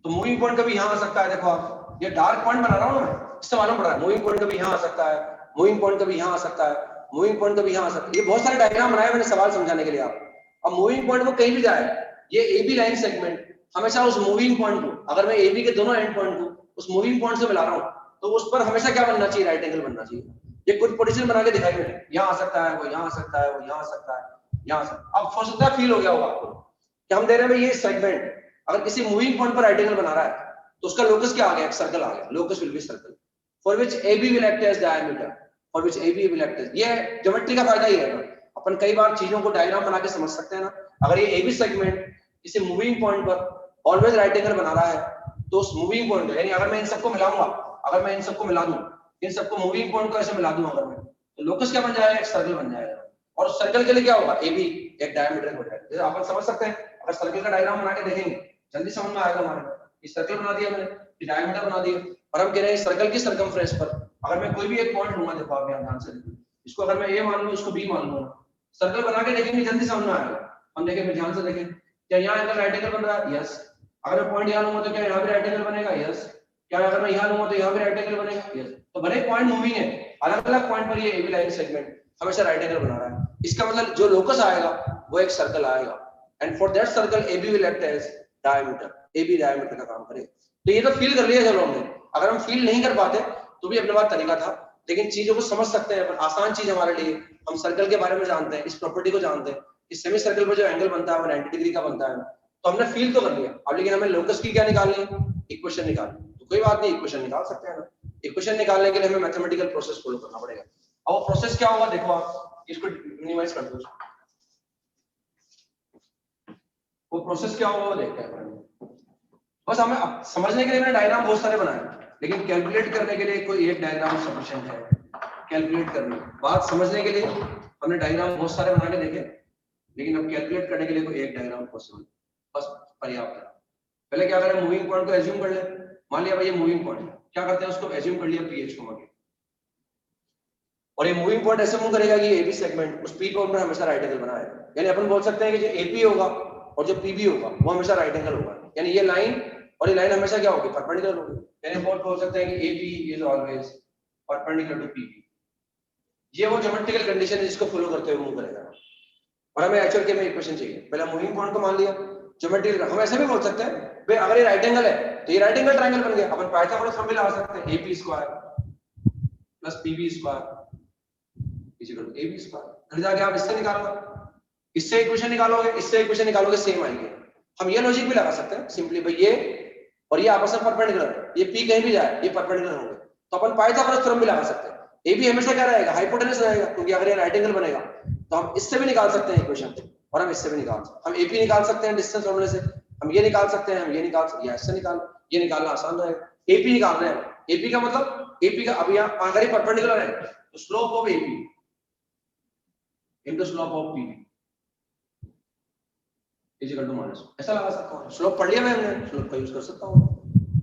Speaker 1: तो मूविंग पॉइंट कभी यहाँ आ सकता है, देखो आप ये डार्क पॉइंट बना रहा हूँ मैं, इससे मालूम पड़ रहा है मूविंग पॉइंट कभी यहाँ आ सकता है, मूविंग पॉइंट कभी यहाँ आ सकता है, मूविंग पॉइंट कभी यहाँ आ सकता है। ये बहुत सारे डायग्राम बनाए मैंने सवाल समझाने के लिए आप। अब मूविंग पॉइंट वो कहीं भी जाए, ये AB लाइन सेगमेंट हमेशा उस मूविंग पॉइंट को, अगर मैं AB के दोनों एंड पॉइंट को उस मूविंग पॉइंट से मिला रहा हूँ तो उस पर हमेशा क्या बनना चाहिए, राइट एंगल बनना चाहिए। ये कुछ पोजीशन बना के दिखाई मैंने, यहाँ आ सकता है, वो यहाँ आ सकता है, वो यहाँ आ सकता है, यहाँ आ सकता है। अब हो सकता है फील हो गया होगा आपको कि हम दे रहे हैं भाई ये सेगमेंट अगर किसी मूविंग पॉइंट पर राइट एंगल बना रहा है तो उसका लोकस क्या आ गया, एक सर्कल आ गया, locus will be circle for which AB will act as diameter, for which AB will act as, ये ज्योमेट्री का फायदा ही है ना, अपन कई बार चीजों को डायग्राम बना के समझ सकते हैं ना। अगर ये AB सेगमेंट किसी मूविंग पॉइंट पर ऑलवेज राइट एंगल बना रहा है तो उस मूविंग पॉइंट यानी अगर मैं इन सबको मिलाऊंगा, अगर मैं इन सबको मिला दूं, इन सबको मूविंग पॉइंट को ऐसे मिला दूं अगर मैं, तो लोकस क्या बन जाएगा, एक सर्कल बन जाएगा। और सर्कल के लिए क्या होगा, AB एक डायमीटर हो जाएगा। जैसे आप समझ सकते हैं, अगर सर्कल का डायग्राम बना के देखेंगे जल्दी समझ में आएगा हमारे। इस सर्कल बना दिया मैंने, ये डायमीटर बना दिया, और हम कह रहे हैं सर्कल की सर्कमफ्रेंस पर अगर मैं कोई भी एक पॉइंट लूंगा, देखो आप ध्यान से, इसको अगर मैं A मान लूं, इसको B मान लूं, सर्कल बना के देखेंगे जल्दी समझ में आएगा। हम देखें, ध्यान से देखें, क्या यहाँ एंगल राइट एंगल बन रहा है, यस। अगर मैं पॉइंट यहाँ लूंगा तो क्या यहाँ भी राइट एंगल बनेगा, यस। क्या अगर मैं यहाँ लूंगा तो यहाँ भी राइट एंगल बनेगा, यस। तो भले पॉइंट मूविंग है, अलग अलग पॉइंट पर ये AB लाइन सेगमेंट हमेशा राइट एंगल बना रहा है। इसका मतलब जो लोकस आएगा वो एक सर्कल आएगा, and for that circle AB will act as diameter, AB diameter का काम करेगा। तो ये तो फील कर लिया चलो हमने। अगर हम फील नहीं कर पाते तो भी अपने पास तरीका था, लेकिन चीजों को समझ सकते हैं अपन, आसान चीज हमारे लिए। हम सर्कल के बारे में जानते हैं, इस प्रॉपर्टी को जानते हैं, इस सेमी सर्कल पर जो एंगल बनता है वो 90 डिग्री का बनता है, तो हमने फील तो कर लिया। अब लेकिन हमें लोकस की क्या निकालनी है, इक्वेशन निकालनी। तो कोई बात नहीं, इक्वेशन निकाल सकते हैं ना। इक्वेशन निकालने के लिए हमें मैथमेटिकल प्रोसेस फॉलो करना पड़ेगा। अब वो प्रोसेस क्या होगा, देखो आप इसको मिनिमाइज कर दो, वो प्रोसेस क्या होगा वो देखते हैं। बस हमें समझने के लिए मैंने डायग्राम बहुत सारे बनाए, लेकिन कैलकुलेट करने के लिए कोई एक डायग्राम सफिशिएंट है। कैलकुलेट करने, बात समझने के लिए हमने डायग्राम बहुत सारे बना के देखे, लेकिन अब कैलकुलेट करने के लिए कोई एक डायग्राम पॉसिबल बस पर्याप्त है। पहले क्या करें, मूविंग पॉइंट को एज्यूम कर ले। मान लिया भाई ये मूविंग पॉइंट, क्या करते हैं उसको एज्यूम कर लिया PH को मान, और ये मूविंग पॉइंट ऐसे मूव करेगा कि AB सेगमेंट उस P पॉइंट पर हमेशा राइट एंगल बनाएगा। यानी अपन बोल सकते हैं कि जो AP होगा और जो PB होगा वो हमेशा राइट एंगल होगा। यानी ये लाइन और ये लाइन हमेशा क्या होगी, परपेंडिकुलर होगी। यानी बोल सकते हैं कि AB is always perpendicular to PB। ये वो ज्योमेट्रिकल कंडीशन है जिसको फॉलो करते हुए मूव करेगा। और हमें एक्चुअल के में इक्वेशन चाहिए। पहले मूविंग पॉइंट को मान लिया, ज्योमेट्रिकल। हम ऐसे भी बोल सकते हैं भाई अगर ये राइट एंगल है तो ये राइट एंगल ट्रायंगल बन गया। अपन पाइथागोरस हम भी लगा सकते हैं, AP square plus PB square equal to AB square. फिर जाके आप इससे निकालो, इससे इक्वेशन निकालोगे, इससे इक्वेशन निकालोगे, सेम आएंगे। हम ये लॉजिक भी लगा सकते हैं सिंपली, भाई ये और ये आपस में परपेंडिकुलर है, ये P कहीं भी जाए ये परपेंडिकुलर होंगे, तो अपन पाइथागोरस थ्योरम भी लगा सकते हैं। AB हमेशा क्या रहेगा, हाइपोटेनस रहेगा, क्योंकि अगर ये राइट एंगल बनेगा तो हम इससे भी निकाल सकते हैं इक्वेशन, और हम इससे भी निकाल सकते हैं। हम AP निकाल सकते हैं डिस्टेंस फॉर्मूले से, हम ये निकाल सकते हैं, हम ये निकाल सकते हैं, इससे निकाल, ये निकालना आसान रहेगा। AP निकाल रहे हैं, AP का मतलब AP का, अब यहाँ अगर ये परपेंडिकुलर है तो slope of AP into slope of PB is equal to minus, ऐसा लगा सकता हूं। स्लोप पढ़ लिया मैंने, स्लोप का यूज कर सकता हूं।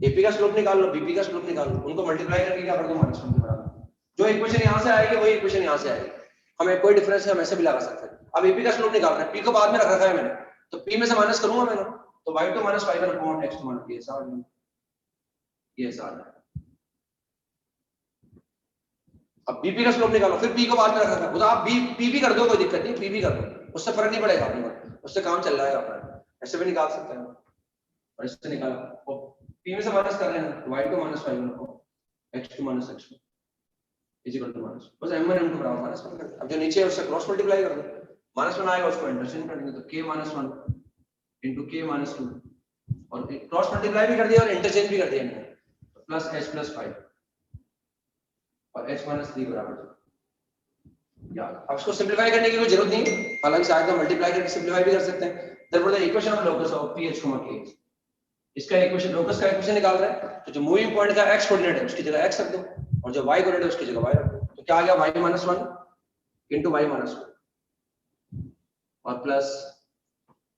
Speaker 1: AP का स्लोप निकाल लो, BP का स्लोप निकाल लो, उनको मल्टीप्लाई करके क्या कर दो, -1 के बराबर। जो इक्वेशन यहां से आएगी वही इक्वेशन यहां से आएगी। हमें कोई डिफरेंस है, हम ऐसे भी लगा सकते हैं। अब AP का स्लोप निकालना है, P को बाद में रख रखा है मैंने, तो P में से माइनस करूंगा मैंने, तो y2 - 5 अपॉन x2 - p ऐसा आ जाएगा, ये ऐसा आ जाएगा। अब BP का स्लोप निकालो, फिर P को बाद में रखा है, तो आप P भी कर दो, कोई दिक्कत नहीं, P भी कर दो, उससे फर्क नहीं पड़ेगा अपने को, उससे काम चल जाएगा अपना। ऐसे भी निकाल सकते हैं, और इससे निकालो, और P में से माइनस कर रहे हैं, y2 - 5 x2 - x2 is equal to minus, बस m1 m2 बराबर -1 कर दो। अब जो नीचे है उससे क्रॉस मल्टीप्लाई कर दो, -1 आएगा उसको इंटरचेंज कर देंगे, तो k - 1 into k - 2, और क्रॉस मल्टीप्लाई भी कर दिया और इंटरचेंज भी कर दिया मैंने, तो प्लस h + 5 और h - 3 बराबर यार। अब इसको सिंपलीफाई करने की कोई जरूरत नहीं है, हालांकि शायद हम मल्टीप्लाई करके सिंपलीफाई भी कर सकते हैं। Therefore the equation of locus of PH, K, इसका इक्वेशन, लोकस का इक्वेशन निकाल रहे हैं, तो जो मूविंग पॉइंट का x कोऑर्डिनेट है उसकी जगह x रख दो, और जो y कोऑर्डिनेट है उसकी जगह y रख दो। तो क्या आ गया, y - 1 into y - 1 और plus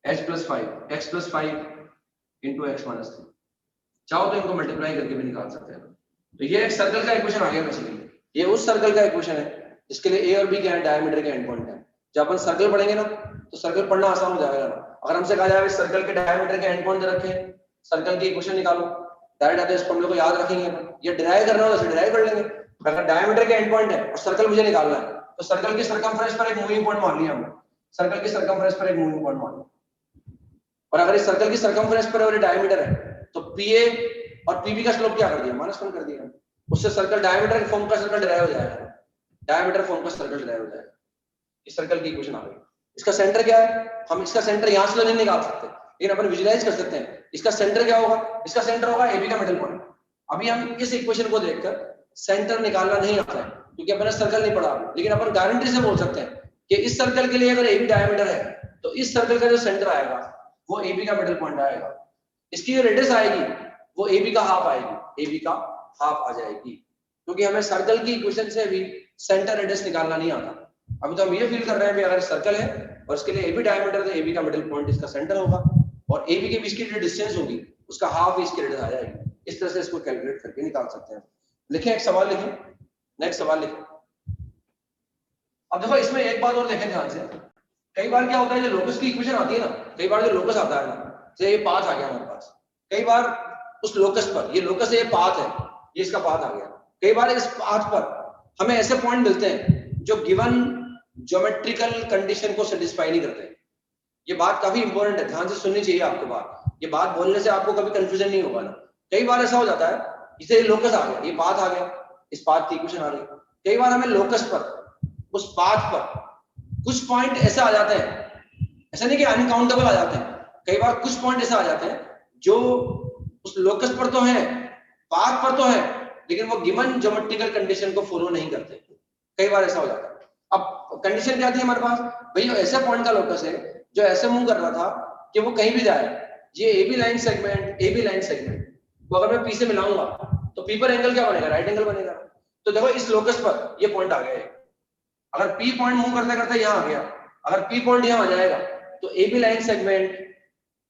Speaker 1: h + 5 x + 5 into x - 3। चाहो तो इनको मल्टीप्लाई करके भी निकाल सकते हैं। तो ये एक सर्कल का इक्वेशन आ गया बेसिकली। ये उस सर्कल का इक्वेशन है जिसके लिए a और b क्या है, डायमीटर के एंड पॉइंट है। जब अपन सर्कल पढ़ेंगे ना तो सर्कल पढ़ना आसान हो जाएगा ना। अगर हमसे कहा जाए सर्कल के डायमीटर के एंड पॉइंट रखें, सर्कल की इक्वेशन निकालो, डायरेक्ट आते इस फॉर्मूले को याद रखेंगे, ये डिराइव करना हो तो डिराइव कर लेंगे। अगर डायमीटर के एंड पॉइंट है और सर्कल मुझे निकालना है, तो सर्कल की सर्कमफ्रेंस पर एक मूविंग पॉइंट मान लिया हमने, सर्कल की सर्कमफ्रेंस पर एक मूविंग पॉइंट मान लिया, और अगर इस सर्कल की सर्कमफ्रेंस पर और डायमीटर है तो PA और PB का स्लोप क्या कर दिया, -1 कर दिया। उससे सर्कल डायमीटर फॉर्म का सर्कल डिराइव हो जाएगा, डायमीटर फॉर्म का सर्कल डिराइव हो जाएगा। इस सर्कल की इक्वेशन आ गई। इसका सेंटर क्या है, हम इसका सेंटर यहां से तो नहीं निकाल सकते, लेकिन अपन विजुलाइज कर सकते हैं इसका सेंटर क्या होगा। इसका सेंटर होगा AB का मिडिल पॉइंट। अभी हम इस इक्वेशन को देखकर सेंटर निकालना नहीं आता है क्योंकि अपन ने सर्कल नहीं पढ़ा, लेकिन अपन गारंटी से बोल सकते हैं कि इस सर्कल के लिए अगर AB डायमीटर है तो इस सर्कल का जो सेंटर आएगा वो AB का मिडिल पॉइंट आएगा। इसकी जो रेडियस आएगी वो AB का हाफ आएगी, AB का हाफ आ जाएगी, क्योंकि हमें सर्कल की इक्वेशन से भी सेंटर रेडियस निकालना नहीं आता। अभी तो हम ये फील कर रहे हैं कि अगर सर्कल है और इसके लिए AB डायमीटर तो AB का मिडिल पॉइंट इसका सेंटर होगा और AB के बीच की जो डिस्टेंस होगी उसका हाफ इसकी रेडियस आ जाएगी। इस तरह से इसको कैलकुलेट करके निकाल सकते हैं। लिखें, एक सवाल लिखें, नेक्स्ट सवाल लिखें। अब देखो इसमें एक बात और देखें ध्यान से, कई बार क्या होता है जो लोकस की इक्वेशन आती है ना, कई बार जो लोकस आता है ना, जैसे ये पाथ आ गया हमारे पास, कई बार उस लोकस पर, ये लोकस है, ये पाथ है, ये इसका पाथ आ गया, कई बार इस पाथ पर हमें ऐसे पॉइंट मिलते हैं जो गिवन ज्योमेट्रिकल कंडीशन को सेटिस्फाई नहीं करते। ये बात काफी इंपॉर्टेंट है, ध्यान से सुननी चाहिए आपको बात, ये बात बोलने से आपको कभी कंफ्यूजन नहीं होगा ना। कई बार ऐसा हो जाता है, जैसे ये लोकस आ गया, ये पाथ आ गया, इस पाथ की इक्वेशन आ गई, कई बार हमें लोकस पर, उस पाथ पर कुछ पॉइंट ऐसे आ जाते हैं, ऐसा नहीं कि अनकाउंटेबल आ जाते हैं, कई बार कुछ पॉइंट ऐसे आ जाते हैं जो उस लोकस पर तो है, पाथ पर तो है, लेकिन वो गिवन ज्योमेट्रिकल कंडीशन को फॉलो नहीं करते। कई बार ऐसा हो जाता है। अब कंडीशन क्या थी हमारे पास, भाई ऐसे पॉइंट का लोकस है जो ऐसे मूव कर रहा था कि वो कहीं भी जाए, ये AB लाइन सेगमेंट को अगर मैं P से मिलाऊंगा तो P पर एंगल क्या बनेगा, राइट एंगल बनेगा। तो देखो इस लोकस पर ये पॉइंट आ गया है, अगर P पॉइंट मूव करते करते यहाँ आ गया, अगर P पॉइंट यहाँ आ जाएगा तो AB line segment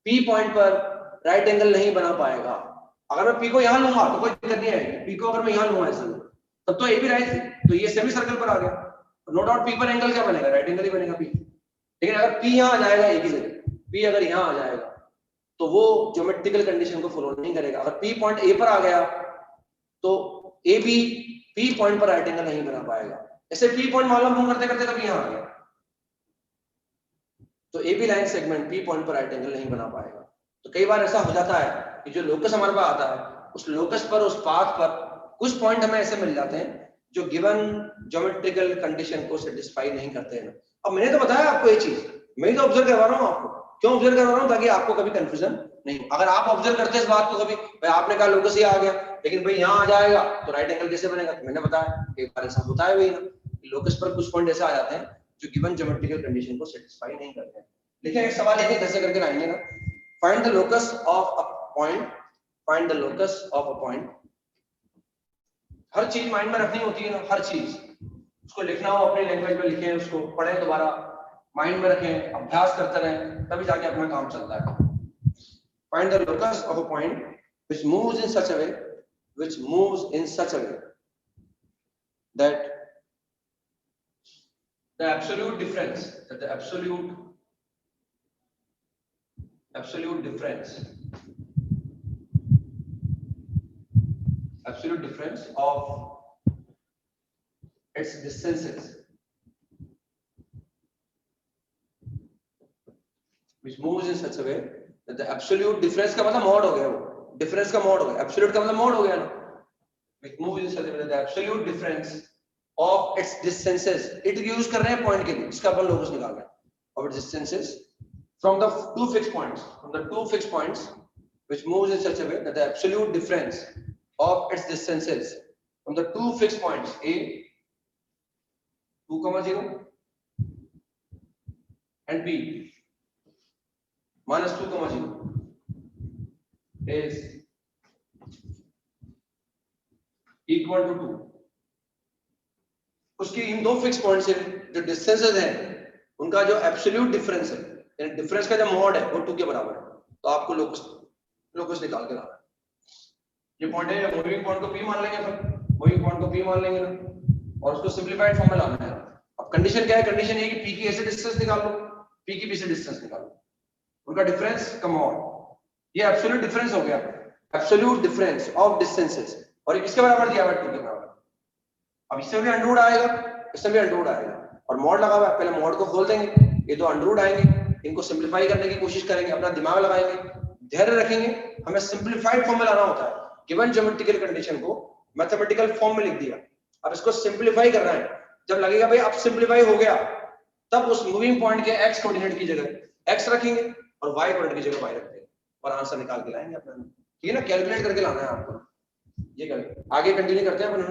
Speaker 1: P point पर राइट एंगल नहीं बना पाएगा। अगर मैं P को यहाँ लूंगा तो कोई दिक्कत नहीं आएगी, P को अगर मैं यहाँ लूंगा ऐसे तब तो AB राइट, तो ये सेमी सर्कल पर आ गया, नो डाउट P पर एंगल क्या बनेगा, राइट एंगल ही बनेगा P। लेकिन अगर P यहाँ आ जाएगा A की जगह, P अगर यहाँ आ जाएगा तो वो ज्योमेट्रिकल कंडीशन को फॉलो नहीं करेगा। अगर P पॉइंट A पर आ गया तो AB P पॉइंट पर राइट एंगल नहीं बना पाएगा। ऐसे P पॉइंट मालूम मूव करते करते कभी यहाँ आ गया तो AB line segment P point पर राइट एंगल नहीं बना पाएगा। तो कई बार ऐसा हो जाता है कि जो लोकस हमारे पास आता है, उस लोकस पर, उस पाथ पर कुछ पॉइंट हमें ऐसे मिल जाते हैं जो गिवन ज्योमेट्रिकल कंडीशन को सेटिस्फाई नहीं करते हैं। अब मैंने तो बताया आपको ये चीज, मैं तो ऑब्जर्व करवा रहा हूँ आपको, क्यों ऑब्जर्व करवा रहा हूँ, ताकि आपको कभी कंफ्यूजन नहीं। अगर आप ऑब्जर्व करते हैं इस बात को कभी, भाई आपने कहा लोकस ये आ गया, लेकिन भाई यहाँ आ जाएगा तो राइट एंगल कैसे बनेगा, तो मैंने बताया एक बार ऐसा होता है भाई ना, लोकस पर कुछ पॉइंट ऐसे आ जाते हैं जो गिवन ज्योमेट्रिकल कंडीशन को सेटिस्फाई नहीं करते हैं। लिखिए एक सवाल लिखिए, कैसे करके लाएंगे ना, find the locus of a point, find the locus of a point. हर चीज माइंड में रखनी होती है ना, हर चीज उसको लिखना हो अपनी लैंग्वेज में लिखें, उसको पढ़ें, दोबारा माइंड में रखें, अभ्यास करते रहें, तभी जाके अपना काम चलता है। Find the locus of a point which moves in such a way, which moves in such a way that the absolute difference, that the absolute difference of its distances, which moves in such a way that the absolute difference का मतलब mod हो गया, वो difference का mod हो गया, absolute का मतलब मॉड हो गया ना, which moves in such a way that the absolute difference of its distances, it use कर रहे हैं पॉइंट के लिए, इसका अपन लोकस निकाल रहे हैं, of its distances from the two fixed points, which moves in such a way that the absolute difference of its distances from the two fixed points A 2,0 and B minus 2,0 is equal to 2। उसकी इन दो fix point से जो distances हैं उनका जो absolute difference है, यानी difference का जो मॉड है वो 2 के बराबर है, तो आपको लोकस निकाल के लाना है। ये पॉइंट है, मूविंग पॉइंट को P मान लेंगे, फिर मूविंग पॉइंट को P मान लेंगे ना, और उसको सिंपलीफाइड फॉर्म में लाना है। अब कंडीशन क्या है, कंडीशन ये कि P की ऐसे डिस्टेंस निकाल लो, P की P से डिस्टेंस निकाल लो, उनका डिफरेंस का मॉड, ये एब्सोल्यूट डिफरेंस हो गया, एब्सोल्यूट डिफरेंस ऑफ डिस्टेंसेस, और ये किसके बराबर दिया हुआ है, 2 के बराबर। अब इससे भी अंडररूट आएगा, इससे भी अंडररूट आएगा, और मॉड लगा हुआ है, पहले मॉड को खोल देंगे, ये दो अंडररूट आएंगे, इनको सिंपलीफाई करने की कोशिश करेंगे, अपना दिमाग लगाएंगे, धैर्य रखेंगे, हमें सिंपलीफाइड फॉर्म में लाना होता है गिवन ज्योमेट्रिकल कंडीशन को मैथमेटिकल फॉर्म में लिख दिया। अब इसको सिंप्लीफाई करना है, जब लगेगा भाई अब सिंप्लीफाई हो गया, तब उस मूविंग पॉइंट के एक्स कोऑर्डिनेट की जगह एक्स रखेंगे और वाई कोऑर्डिनेट की जगह वाई रख देंगे और आंसर निकाल के लाएंगे अपना। ठीक है ना, कैलकुलेट करके लाना है आपको। ये करें, आगे कंटिन्यू करते हैं अपन,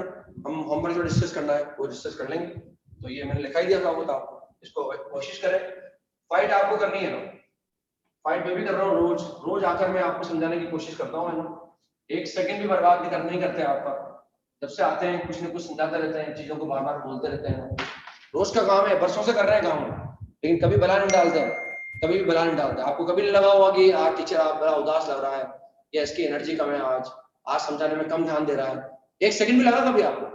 Speaker 1: हम होमवर्क जो डिस्कस करना है वो डिस्कस कर लेंगे। तो ये मैंने लिखा ही दिया था आपको, इसको कोशिश करें, फाइट आपको करनी है ना, फाइट मैं भी कर रहा हूँ, रोज रोज आकर मैं आपको समझाने की कोशिश करता हूँ, है ना, एक सेकंड भी बर्बाद नहीं करते आपका। जब से आते हैं कुछ ना कुछ समझाते रहते हैं, चीजों को बार बार बोलते रहते हैं, रोज का काम है, बरसों से कर रहे हैं काम, लेकिन कभी बला नहीं डालते हैं, कभी भी बला नहीं डालते। आपको कभी नहीं लगा होगा कि आज टीचर आप बड़ा उदास लग रहा है या इसकी एनर्जी कम है, आज समझाने में कम ध्यान दे रहा है, एक सेकंड भी लगा कभी आपको?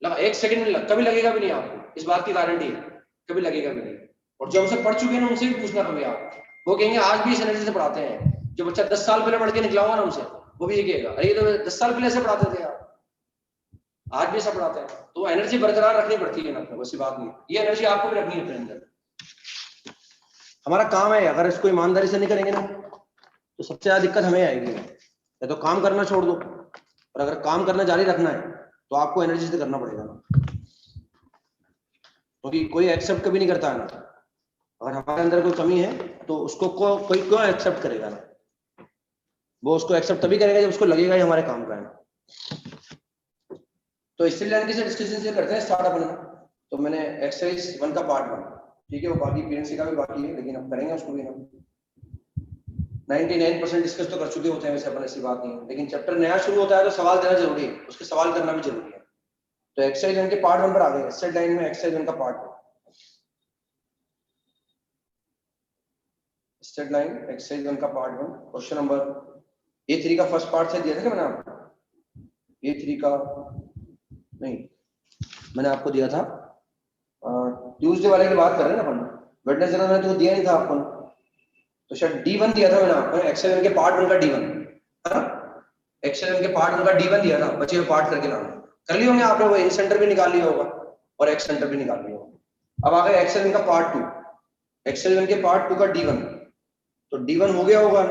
Speaker 1: लगा? एक सेकंड भी कभी लगेगा भी नहीं आपको, इस बात की गारंटी है, कभी लगेगा भी नहीं। और जो हमसे पढ़ चुके हैं ना, उनसे भी पूछना कभी आप, वो कहेंगे आज भी इस एनर्जी से पढ़ाते हैं। जो बच्चा 10 साल पहले पढ़ के निकला होगा ना उनसे, वो भी ये कहेगा अरे ये तो 10 साल पहले ऐसे पढ़ाते थे आप, आज भी ऐसा पढ़ाते हैं। तो एनर्जी बरकरार रखनी पड़ती है ना, वैसी बात नहीं, ये एनर्जी आपको भी रखनी है अपने अंदर। हमारा काम है, अगर इसको ईमानदारी से नहीं करेंगे ना तो सबसे ज्यादा दिक्कत हमें आएगी। या तो काम करना छोड़ दो, और अगर काम करना जारी रखना है तो आपको एनर्जी से करना पड़ेगा ना, क्योंकि कोई एक्सेप्ट कभी नहीं करता है ना। अगर हमारे अंदर कोई कमी है तो उसको कोई क्यों एक्सेप्ट करेगा ना, वो उसको एक्सेप्ट तभी करेगा जब उसको लगेगा ये हमारे काम का है। तो इससे रिलेटेड से डिस्कशन से करते हैं स्टार्ट अपन। तो मैंने एक्सरसाइज 1 का पार्ट 1, ठीक है, वो बाकी पीएनसी का भी बाकी है, लेकिन अब करेंगे उसको भी हम। 99% डिस्कस तो कर चुके होते हैं वैसे अपन, ऐसी बात नहीं है, लेकिन चैप्टर नया शुरू होता है तो सवाल देना जरूरी है, उसके सवाल करना भी जरूरी है। तो एक्सरसाइज 1 के पार्ट 1 पर आ गए, एक्सरसाइज 9 में एक्सरसाइज 1 का पार्ट 1, एक्सरसाइज 9 एक्सरसाइज 1 का पार्ट 1, क्वेश्चन नंबर A3 का फर्स्ट पार्ट से दिया था क्या मैंने आपको? A3 का नहीं, मैंने आपको दिया था ट्यूसडे वाले की बात कर रहे हैं ना अपन, वेडनेसडे का मैंने तो दिया नहीं था आपको, तो शायद D1 दिया था मैंने आपको, एक्सेल 1 के पार्ट 1 का D1 है ना, एक्सेल 1 के पार्ट 1 का D1 दिया था, बचे हुए पार्ट करके लाना। कर लिए होंगे आपने, वो इन सेंटर भी निकाल लिया होगा और एक्स सेंटर भी निकाल लिया होगा। अब आ गया एक्सेल 1 का पार्ट 2, एक्सेल 1 के पार्ट 2 का D1, तो D1 हो गया होगा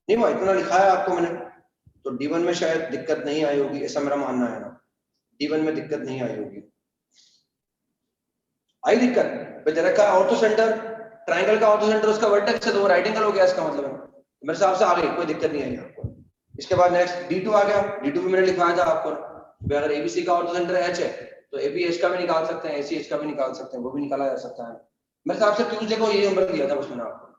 Speaker 1: नहीं, वो इतना लिखा है आपको मैंने, तो D1 में शायद दिक्कत नहीं आई होगी, ऐसा मेरा मानना है ना, D1 में दिक्कत नहीं आई होगी। आई दिक्कत? बेचारा का ऑर्थो सेंटर, ट्रायंगल का ऑर्थो सेंटर उसका वर्टेक्स है, तो वो राइट एंगल हो गया, इसका मतलब है मेरे हिसाब से आ गई, कोई दिक्कत नहीं आई आपको। इसके बाद नेक्स्ट D2 आ गया, D2 भी मैंने लिखवाया था आपको, अगर ABC का ऑर्थो सेंटर H है तो AB H का भी निकाल सकते हैं, AC H का भी निकाल सकते हैं, वो भी निकाला जा सकता है। मेरे हिसाब से ट्यूसडे को ये होमवर्क दिया था उसमें आपको,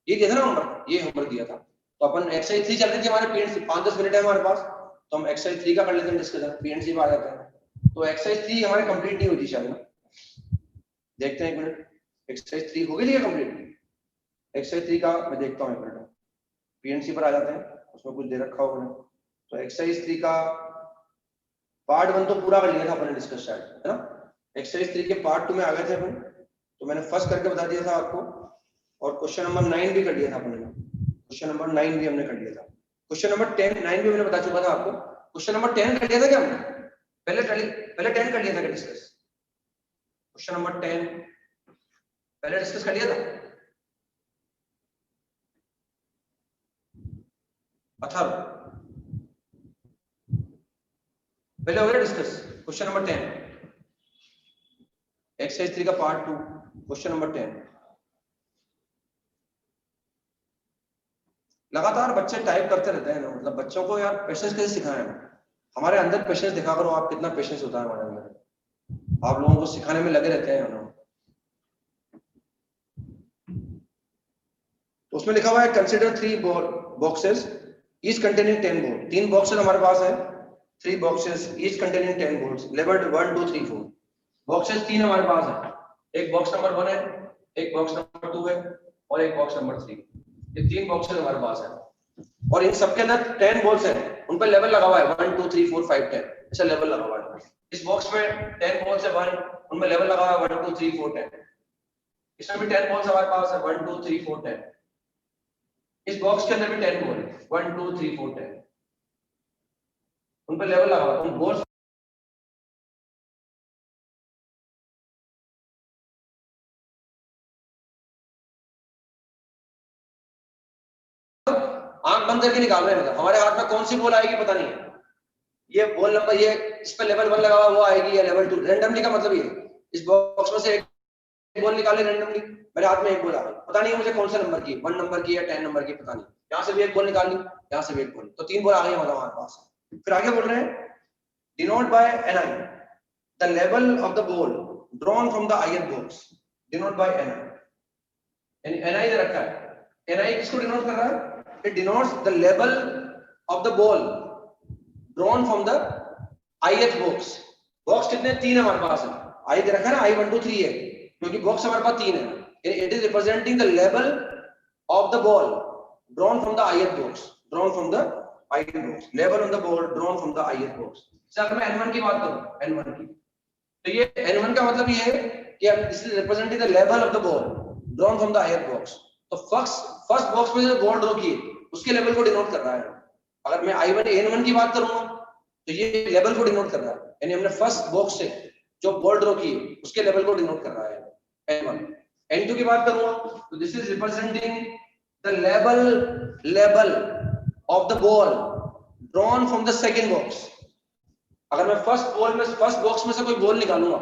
Speaker 1: ये दिया था ना होमवर्क, ये होमवर्क दिया था। तो अपन एक्सरसाइज 3 चल रही थी हमारे, पीएनसी 5-10 मिनट है हमारे पास, तो हम एक्सरसाइज 3 का कर लेते हैं डिस्कशन, पीएनसी पे आ जाते हैं। तो एक्सरसाइज 3 हमारे कंप्लीट नहीं हुई थी शायद ना, देखते हैं एक मिनट, एक्सरसाइज 3 हो गई थी क्या कंप्लीट? एक्सरसाइज 3 का मैं देखता हूँ एक मिनट, पीएनसी पर आ जाते हैं, उसमें कुछ दे रखा होगा। तो एक्सरसाइज 3 का पार्ट 1 तो पूरा कर लिया था अपने डिस्कस शायद, है ना। एक्सरसाइज 3 के पार्ट 2 में आ गए थे अपन, तो मैंने फर्स्ट करके बता दिया था आपको, और क्वेश्चन नंबर 9 भी कर लिया था अपने, क्वेश्चन नंबर 9 भी हमने कर लिया था। क्वेश्चन नंबर 10 9 भी मैंने बता चुका था आपको। क्वेश्चन नंबर 10 कर लिया था क्या हमने? पहले 10 कर लिया था क्या डिस्कस? क्वेश्चन नंबर 10 पहले डिस्कस कर लिया था, अथर्व पहले हो गया डिस्कस। क्वेश्चन नंबर 10 एक्सरसाइज 3 का पार्ट 2 क्वेश्चन नंबर 10। लगातार बच्चे टाइप करते रहते हैं ना, मतलब बच्चों को यार पेशेंस कैसे सिखाएं? हमारे अंदर पेशेंस दिखा करो आप, कितना पेशेंस होता है हमारे अंदर, आप लोगों को सिखाने में लगे रहते हैं ना। तो उसमें लिखा हुआ है consider 3 boxes each containing 10 ball, 3 boxes हमारे पास है, 3 boxes each containing 10 balls, labelled 1 2 3 4। Boxes 3 हमारे पास है, एक बॉक्स नंबर 1 है, एक बॉक्स नंबर 2 है और एक बॉक्स नंबर 3। ये 3 बॉक्सेस हमारे पास है, और इन सबके अंदर 10 बॉल्स हैं, उन पर लेवल लगा हुआ है 1 2 3 4 5 10, ऐसा लेवल लगा हुआ है। इस बॉक्स में 10 बॉल्स है 1, उनमें लेवल लगा हुआ है 1 2 3 4 10। इसमें भी 10 बॉल्स हमारे पास है 1 2 3 4 10। इस बॉक्स के अंदर भी 10 बॉल है 1 2 3 4 10, उन पर लेवल लगा हुआ है, उन बॉल्स आंख बंद करके निकाल रहे हैं। मतलब हमारे हाथ में कौन सी बॉल आएगी पता नहीं है, ये बॉल नंबर, ये इस पर लेवल 1 लगा हुआ वो आएगी या लेवल 2। रैंडमली का मतलब ये इस बॉक्स में से एक बॉल निकाले रैंडमली, मेरे हाथ में एक बॉल आ गई, पता नहीं है मुझे कौन सा नंबर की, 1 नंबर की या 10 नंबर की, पता नहीं, यहाँ से भी एक बॉल निकाल ली, यहाँ से भी एक बॉल, तो 3 बॉल आ गई हमारे पास। फिर आगे बोल रहे हैं denote by ni the level of the ball drawn from the ith box, denote by ni, यानी ni दे रखा है, ni किसको डिनोट कर रहा है, it denotes the level of the ball drawn from the ith box. Box कितने, 3 है हमारे पास, i दे रखा है ना, i 1 2 3 है, क्योंकि बॉक्स हमारे पास 3 है, it is representing the level of the ball drawn from the ith box, drawn from the ith box, level on the ball drawn from the ith box. Sir मैं n1 की बात करूं, n1 की, तो ये n1 का मतलब ये है कि this is representing the level of the ball drawn from the ith box. तो फर्स्ट बॉक्स में जो बॉल ड्रॉ की उसके लेवल को डिनोट कर रहा है। अगर मैं i1 n1 की बात करूंगा तो ये लेवल को डिनोट कर रहा है, यानी हमने फर्स्ट बॉक्स से जो बॉल ड्रॉ की उसके लेवल को डिनोट कर रहा है n1। n2 की बात करूंगा तो this is representing the level of the ball drawn from the second box. अगर मैं फर्स्ट बॉक्स में से कोई बॉल निकालूंगा,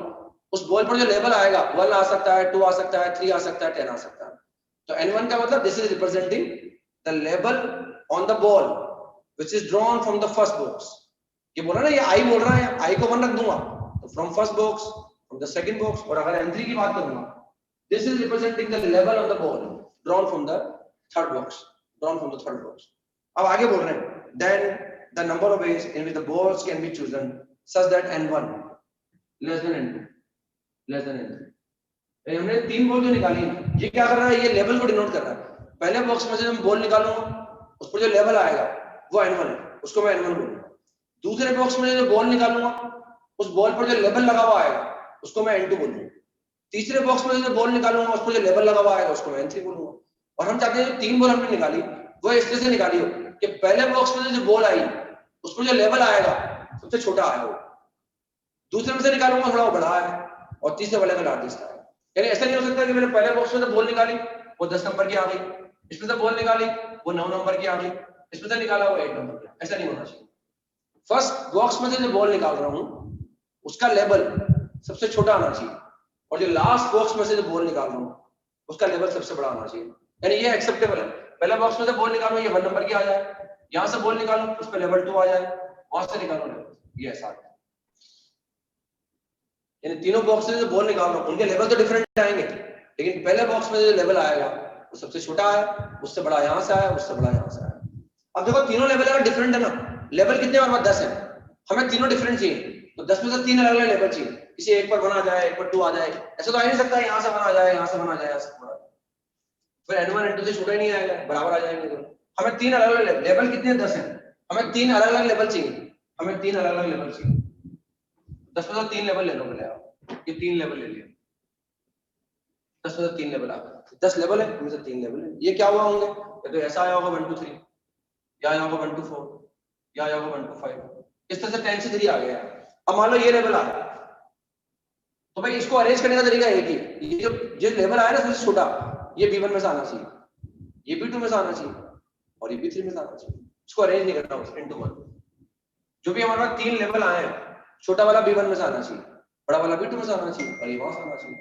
Speaker 1: उस बॉल पर जो लेवल आएगा 1 आ सकता है, 2 आ सकता है, 3 आ सकता है, 10 आ सकता है। तो n1 का मतलब this is representing the level on the ball which is drawn from the first box. ये बोल रहा है ना, ये i बोल रहा है, i को 1 रख दूंगा तो from first box, from the second box. और अगर n3 की बात करूंगा, this is representing the level of the ball drawn from the third box, drawn from the third box. अब आगे बोल रहे हैं then the number of ways in which the balls can be chosen such that n1 less than n2 less than n3। हमने 3 ball जो निकाली, ये क्या कर रहा है, ये लेवल को डिनोट कर रहा है। पहले बॉक्स में से हम बॉल निकालूंगा, उस पर जो लेवल आएगा वो n1 है, उसको मैं n1 बोलूंगा। दूसरे बॉक्स में जो बॉल निकालूंगा, उस बॉल पर जो लेवल लगा हुआ आएगा उसको मैं n2 बोलूंगा। तीसरे बॉक्स में जो बॉल निकालूंगा, उस पर जो लेवल लगा हुआ आएगा उसको मैं n3 बोलूंगा। और हम चाहते हैं जो 3 बॉल हमने निकाली वो इस तरह से निकाली हो कि पहले बॉक्स में जो बॉल आई उस पर जो लेवल आएगा सबसे छोटा आया हो, दूसरे में से निकालूंगा थोड़ा वो बड़ा है, और तीसरे वाले का लार्जेस्ट आएगा। यानी ऐसा नहीं हो सकता कि मैंने पहले बॉक्स में से बॉल निकाली वो 10 नंबर की आ गई, इसमें से बॉल निकाली वो 9 नंबर की आ गई, इसमें से निकाला वो 8 नंबर की। ऐसा नहीं होना चाहिए। फर्स्ट बॉक्स में से जो बॉल निकाल रहा हूं उसका लेवल सबसे छोटा आना चाहिए, और जो लास्ट बॉक्स में से जो बॉल निकाल रहा हूं उसका लेवल सबसे बड़ा आना चाहिए। यानी ये एक्सेप्टेबल है। पहले बॉक्स में से बॉल निकालो ये 1 नंबर की आ जाए, यहां से बॉल निकालो उस पर लेवल 2 आ जाए, और से निकालो लेवल, ये ऐसा है। यानी तीनों बॉक्स से जो बॉल निकाल रहा हूं उनके लेवल तो डिफरेंट आएंगे, लेकिन पहले बॉक्स में जो लेवल आएगा वो सबसे छोटा है, उससे बड़ा यहां से आया, उससे बड़ा यहां से आया। अब देखो तीनों लेवल अगर डिफरेंट है ना, लेवल कितने हमारे पास 10 है, हमें तीनों डिफरेंट चाहिए, तो 10 में से 3 अलग अलग लेवल चाहिए। किसी एक पर 1 आ जाए, एक पर 2 आ जाए, ऐसा तो आ ही नहीं सकता यहां से 1 आ जाए, यहां से 1 आ जाए, यहां से 1 आ जाए, फिर n1 n2 से छोटा ही नहीं आएगा, बराबर आ जाएंगे दोनों। हमें 3 अलग अलग लेवल कितने 10 है, हमें 3 अलग अलग लेवल चाहिए, हमें 3 अलग अलग लेवल चाहिए। 10 में से 3 लेवल ले लो, बोले आप ये 3 लेवल ले लिया, 10 में से 3 लेवल आ गए, 10 लेवल है, इनमें से 3 लेवल है। ये क्या हुआ होंगे, या तो ऐसा आया होगा 1 2 3, या आया होगा 1 2 4, या आया होगा 1 2 5, इस तरह से 10 से 3 आ गया। अब मान लो ये लेवल आ गया, तो भाई इसको अरेंज करने का तरीका एक ही, ये लेवल आया ना सबसे छोटा, ये B1 में से आना चाहिए, ये B2 में से आना चाहिए, और ये B3 में से आना चाहिए। इसको अरेंज नहीं करना बस इनटू 1। जो भी हमारे पास 3 लेवल आए हैं, छोटा वाला B1 में से आना चाहिए, बड़ा वाला B2 में से आना चाहिए, और ये वहां से आना चाहिए।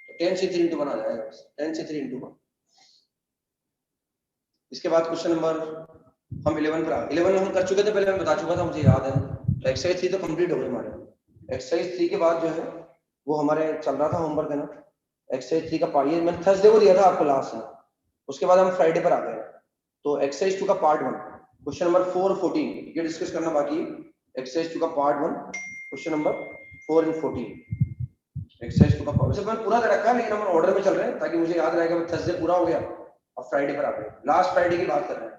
Speaker 1: तो 10 से 3 इंटू 1 आ जाएगा, 10 से 3 इंटू 1। इसके बाद क्वेश्चन नंबर हम 11 पर आ गए। 11 हम कर चुके थे, पहले मैं बता चुका था, मुझे याद है। तो एक्सरसाइज 3 तो कंप्लीट हो गई हमारे। एक्सरसाइज 3 के बाद जो है वो हमारे चल रहा था होमवर्क है ना, एक्सरसाइज 3 का पार्ट ये मैंने थर्सडे को दिया था आपको लास्ट में, उसके बाद हम फ्राइडे पर आ गए। तो एक्सरसाइज 2 का पार्ट 1 क्वेश्चन नंबर 4 और 14 ये डिस्कस करना बाकी है। एक्सरसाइज 2 का पार्ट 1 क्वेश्चन नंबर 4 और 14। एक्सरसाइज 2 का पार्ट वैसे मैंने पूरा कर रखा है, लेकिन हम ऑर्डर में चल रहे हैं ताकि मुझे याद रहेगा। थर्सडे पूरा हो गया, अब फ्राइडे पर आ गए, लास्ट फ्राइडे की बात कर रहे हैं।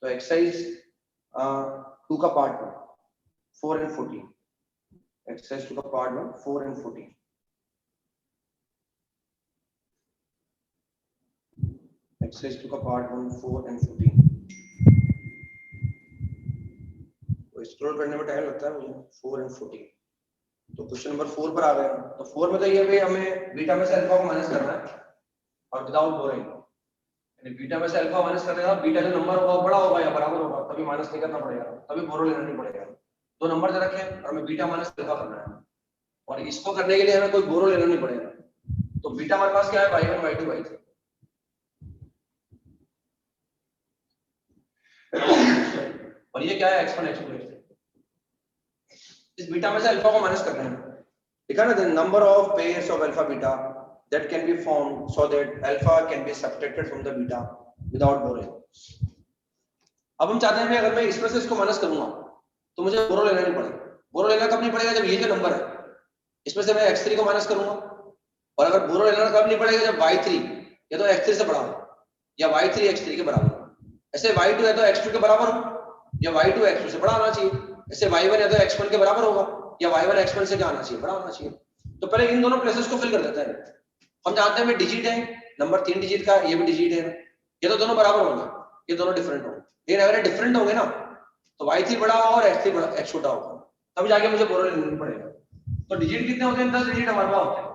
Speaker 1: तो एक्सरसाइज 2 का पार्ट 1 4 और 14, एक्सरसाइज 2 का पार्ट 1 4 और 14। एक्सरसाइज 2 का पार्ट 1 4 और 14। तो स्क्रॉल करने में टाइम लगता है मुझे। 4 और 14, तो क्वेश्चन नंबर 4 पर आ गए। तो 4 में तो ये भी हमें बीटा में से अल्फा को माइनस करना है, और विदाउट बोरिंग, यानी बीटा में से अल्फा माइनस करने का बीटा जो नंबर होगा बड़ा होगा या बराबर होगा, तभी माइनस नहीं करना पड़ेगा, तभी बोरो लेना नहीं पड़ेगा। दो नंबर दे रखे हैं और हमें बीटा माइनस अल्फा करना है, और इसको करने के लिए हमें कोई बोरो लेना नहीं पड़ेगा। तो बीटा हमारे पास क्या है, y1 y2 y3 और ये क्या है, x1 x2 x3। इस बीटा में से अल्फा को माइनस करना है, ठीक है ना। The number of pairs of alpha beta that can be formed so that alpha can be subtracted from the beta without borrowing। अब हम चाहते हैं कि अगर मैं इसमें से इसको माइनस करूंगा तो मुझे बोरो लेना नहीं पड़ेगा। बोरो लेना कब नहीं पड़ेगा, जब ये जो नंबर है इसमें से मैं x3 को माइनस करूंगा, और अगर बोरो लेना कब नहीं पड़ेगा, जब y3 या तो x3 से बड़ा हो या y3 x3 के बराबर हो। ऐसे y2 या तो x2 के बराबर हो या y2 x2 से बड़ा आना चाहिए। ऐसे y1 या तो x1 के बराबर होगा या y1 x1 से क्या आना चाहिए, बड़ा आना चाहिए। तो पहले इन दोनों प्लेसेस को फिल कर देते हैं। हम जानते हैं डिजिट है, नंबर 3 डिजिट का, ये भी डिजिट है, ये तो दोनों बराबर होंगे, ये दोनों डिफरेंट होंगे। लेकिन अगर डिफरेंट होंगे ना तो y3 बड़ा होगा और x3 बड़ा, x छोटा होगा, तब जाके मुझे बोरो लेना पड़ेगा। तो डिजिट कितने होते हैं, 10 डिजिट हमारे पास होते हैं,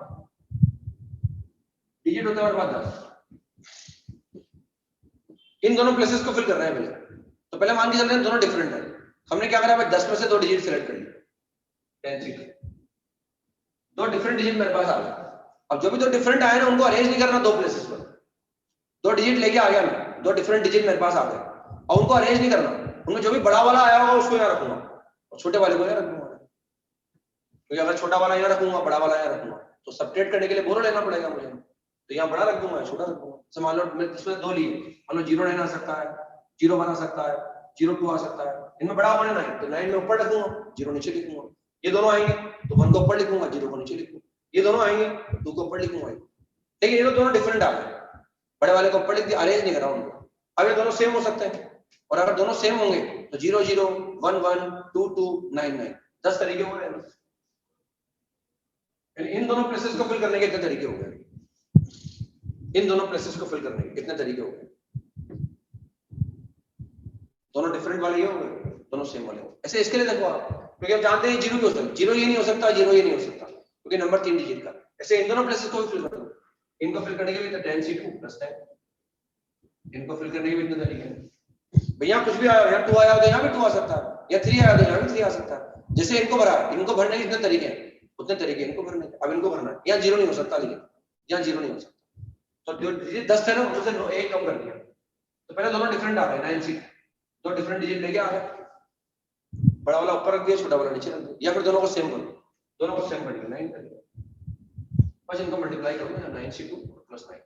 Speaker 1: डिजिट होते हैं हमारे पास 10। इन दोनों प्लेसेस को फिल करना है पहले। तो पहले मान के चल रहे हैं दोनों डिफरेंट है, हमने क्या करा, 10 में से 2 डिजिट सिलेक्ट कर लिए, 2 डिफरेंट डिजिट मेरे पास आ गए। अब जो भी 2 डिफरेंट आए ना उनको अरेंज नहीं करना 2 प्लेसेस पर, 2 डिजिट लेके आ गया मैं, 2 डिफरेंट डिजिट मेरे पास आ गए, और उनको अरेंज नहीं करना। उनमें जो भी बड़ा वाला आया होगा उसको यहाँ रखूंगा और छोटे वाले को यहाँ रखूंगा, क्योंकि अगर छोटा वाला यहाँ रखूंगा बड़ा वाला यहाँ रखूंगा तो सब्ट्रैक्ट करने के लिए बोरो लेना पड़ेगा मुझे। तो यहाँ बड़ा रख दूंगा, छोटा रख दूंगा। जैसे मान लो इसमें 2 लिए, मान लो 0 9 आ सकता है, 0 1 आ सकता है, 0 2 आ सकता है। इनमें बड़ा होना 9, तो 9 में ऊपर रखूंगा, 0 नीचे लिखूंगा। ये दोनों आएंगे तो 1 को ऊपर लिखूंगा, 0 को नीचे लिखूंगा। ये दोनों आएंगे तो 2 को ऊपर लिखूंगा। लेकिन ये दोनों डिफरेंट आ गए, बड़े वाले को ऊपर लिख दिया, अरेंज नहीं करा उनको। अब ये दोनों सेम हो सकते हैं, और अगर दोनों सेम होंगे तो 0 0 1 1 2 2 9 9 10 तरीके हो गए। इन दोनों प्लेसेस को फिल करने के कितने तरीके हो गए, इन दोनों प्लेसेस को फिल करने के कितने तरीके हो गए। दोनों डिफरेंट वाले ही हो गए, दोनों सेम वाले हो। ऐसे इसके लिए देखो आप, क्योंकि हम जानते हैं 0 भी हो सकता है, 0 ये नहीं हो सकता, 0 ये नहीं हो सकता, क्योंकि नंबर 3 डिजिट का। ऐसे इन दोनों प्लेसेस को भी फिल कर दो। इनको फिल करने के लिए 10 C2 + 10, इनको फिल करने के लिए कितने तरीके हैं भैया। कुछ भी आया, यहाँ 2 आया तो यहाँ भी 2 आ सकता है, या 3 आया तो यहाँ भी 3 आ सकता है। जैसे इनको भरा, इनको भरने के कितने तरीके हैं, उतने तरीके इनको भरने के। अब इनको भरना है, यहाँ 0 नहीं हो सकता, लेकिन यहाँ 0 नहीं हो सकता, तो जो डिजिट 10 थे ना उससे 1 कम कर दिया। तो पहले दोनों डिफरेंट आ गए, 9 C2, 2 डिफरेंट डिजिट लेके आ गए, बड़ा वाला ऊपर रख दिया, छोटा वाला नीचे रख दिया, या फिर दोनों को सेम कर दो, दोनों को सेम कर दिया 9 कर दिया। बस इनको मल्टीप्लाई कर दो, 9 C2 + 9।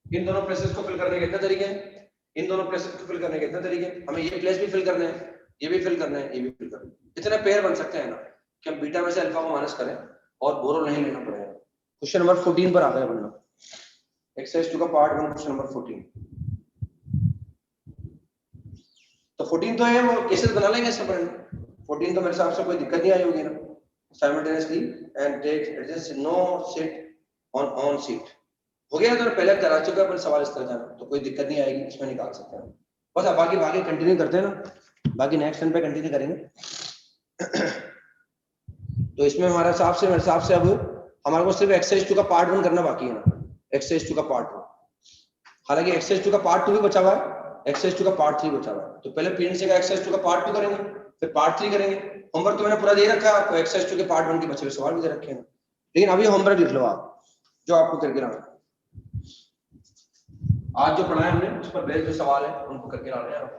Speaker 1: इन दोनों प्लेसेस को फिल करने के कितने तरीके हैं, इन दोनों प्लेसेस को फिल करने के कितने तरीके हैं। हमें ये प्लेस भी फिल करना है, ये भी फिल करना है, ये भी फिल करना है। इतने पेयर बन सकते हैं ना कि हम बीटा में से अल्फा को माइनस करें और बोरो नहीं लेना पड़ेगा। क्वेश्चन नंबर 14 पर आ गए बनना, एक्सरसाइज 2 का पार्ट 1 क्वेश्चन नंबर 14। तो 14 तो है, वो केसेस बना लेंगे इससे पहले। 14 तो मेरे हिसाब से कोई दिक्कत नहीं आई होगी ना। Simultaneously and take adjust no sit on seat हो गया, तो पहले करा चुका है, पर सवाल इस तरह का तो कोई दिक्कत नहीं आएगी, इसमें निकाल सकते हैं। बस अब बाकी कंटिन्यू करते हैं ना, बाकी नेक्स्ट टाइम पे कंटिन्यू करेंगे। तो इसमें हमारे हिसाब से अब हमारे को सिर्फ एक्सरसाइज 2 का पार्ट 1 करना बाकी है ना, एक्सरसाइज 2 का पार्ट 1। हालांकि एक्सरसाइज 2 का पार्ट 2 भी बचा हुआ है, एक्सरसाइज 2 का पार्ट 3 बचा हुआ है। तो पहले पीएनसी का एक्सरसाइज 2 का पार्ट 2 करेंगे, फिर पार्ट 3 करेंगे। होमवर्क तो मैंने पूरा दे रखा है आपको, एक्सरसाइज 2 के पार्ट 1 के बचे हुए सवाल भी दे रखे हैं, लेकिन अभी होमवर्क लिख लो आप जो आपको करके लाना है। आज जो पढ़ा है हमने उस पर बेस्ड जो सवाल है उनको करके ला रहे हैं आप।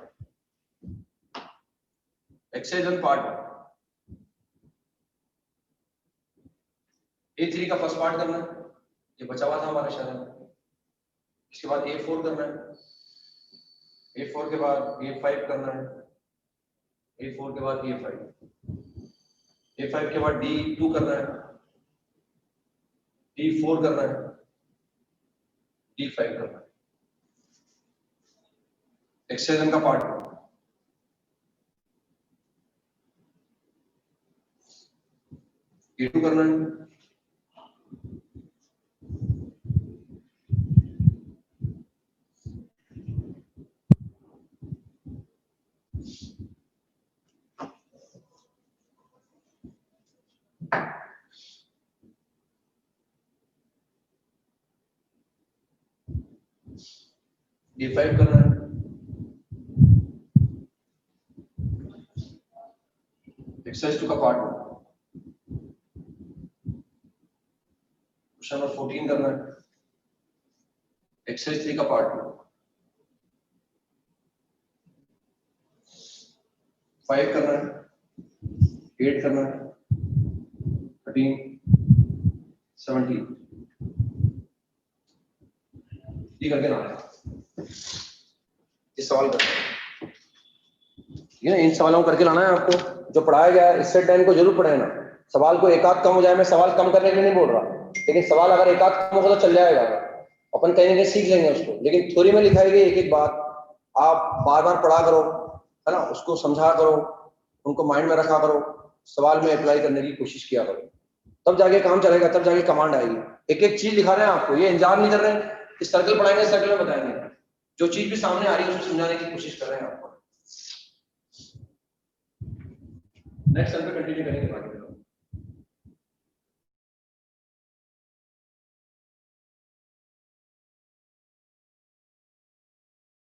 Speaker 1: एक्सरसाइज 1 पार्ट 1, A3 का फर्स्ट पार्ट करना है, ये बचा हुआ था हमारे शायद। इसके बाद A4 करना है, A4 के बाद A5 करना है, A4 के बाद A5, A5 के बाद D2 करना है, D4 करना है, D5 करना है। एक्सरसाइज का पार्ट A2 करना है, D5 करना है, एक्सरसाइज 2 का पार्ट 1, क्वेश्चन नंबर 14 करना है, एक्सरसाइज 3 का पार्ट 2, 5 करना है, 8 करना है, 13, 17 ये करके ना ये सवाल करना है, ठीक है। इन सवालों को करके लाना है आपको, जो पढ़ाया गया है इससे 10 को जरूर पढ़े ना। सवाल को एक आध कम हो जाए, मैं सवाल कम करने के लिए नहीं बोल रहा, लेकिन सवाल अगर एक आध कम होगा तो चल जाएगा, अपन कहीं ना कहीं सीख लेंगे उसको। लेकिन थ्योरी में लिखाई गई एक एक बात आप बार बार पढ़ा करो, है ना, उसको समझा करो, उनको माइंड में रखा करो, सवाल में अप्लाई करने की कोशिश किया करो, तब जाके काम चलेगा, तब जाके कमांड आएगी। एक एक चीज दिखा रहे हैं आपको, ये इंतजार नहीं कर रहे हैं कि सर्कल पढ़ाएंगे सर्कल में बताएंगे, जो चीज भी सामने आ रही है उसको समझाने की कोशिश कर रहे हैं आपको। नेक्स्ट सर्कल कंटिन्यू करेंगे।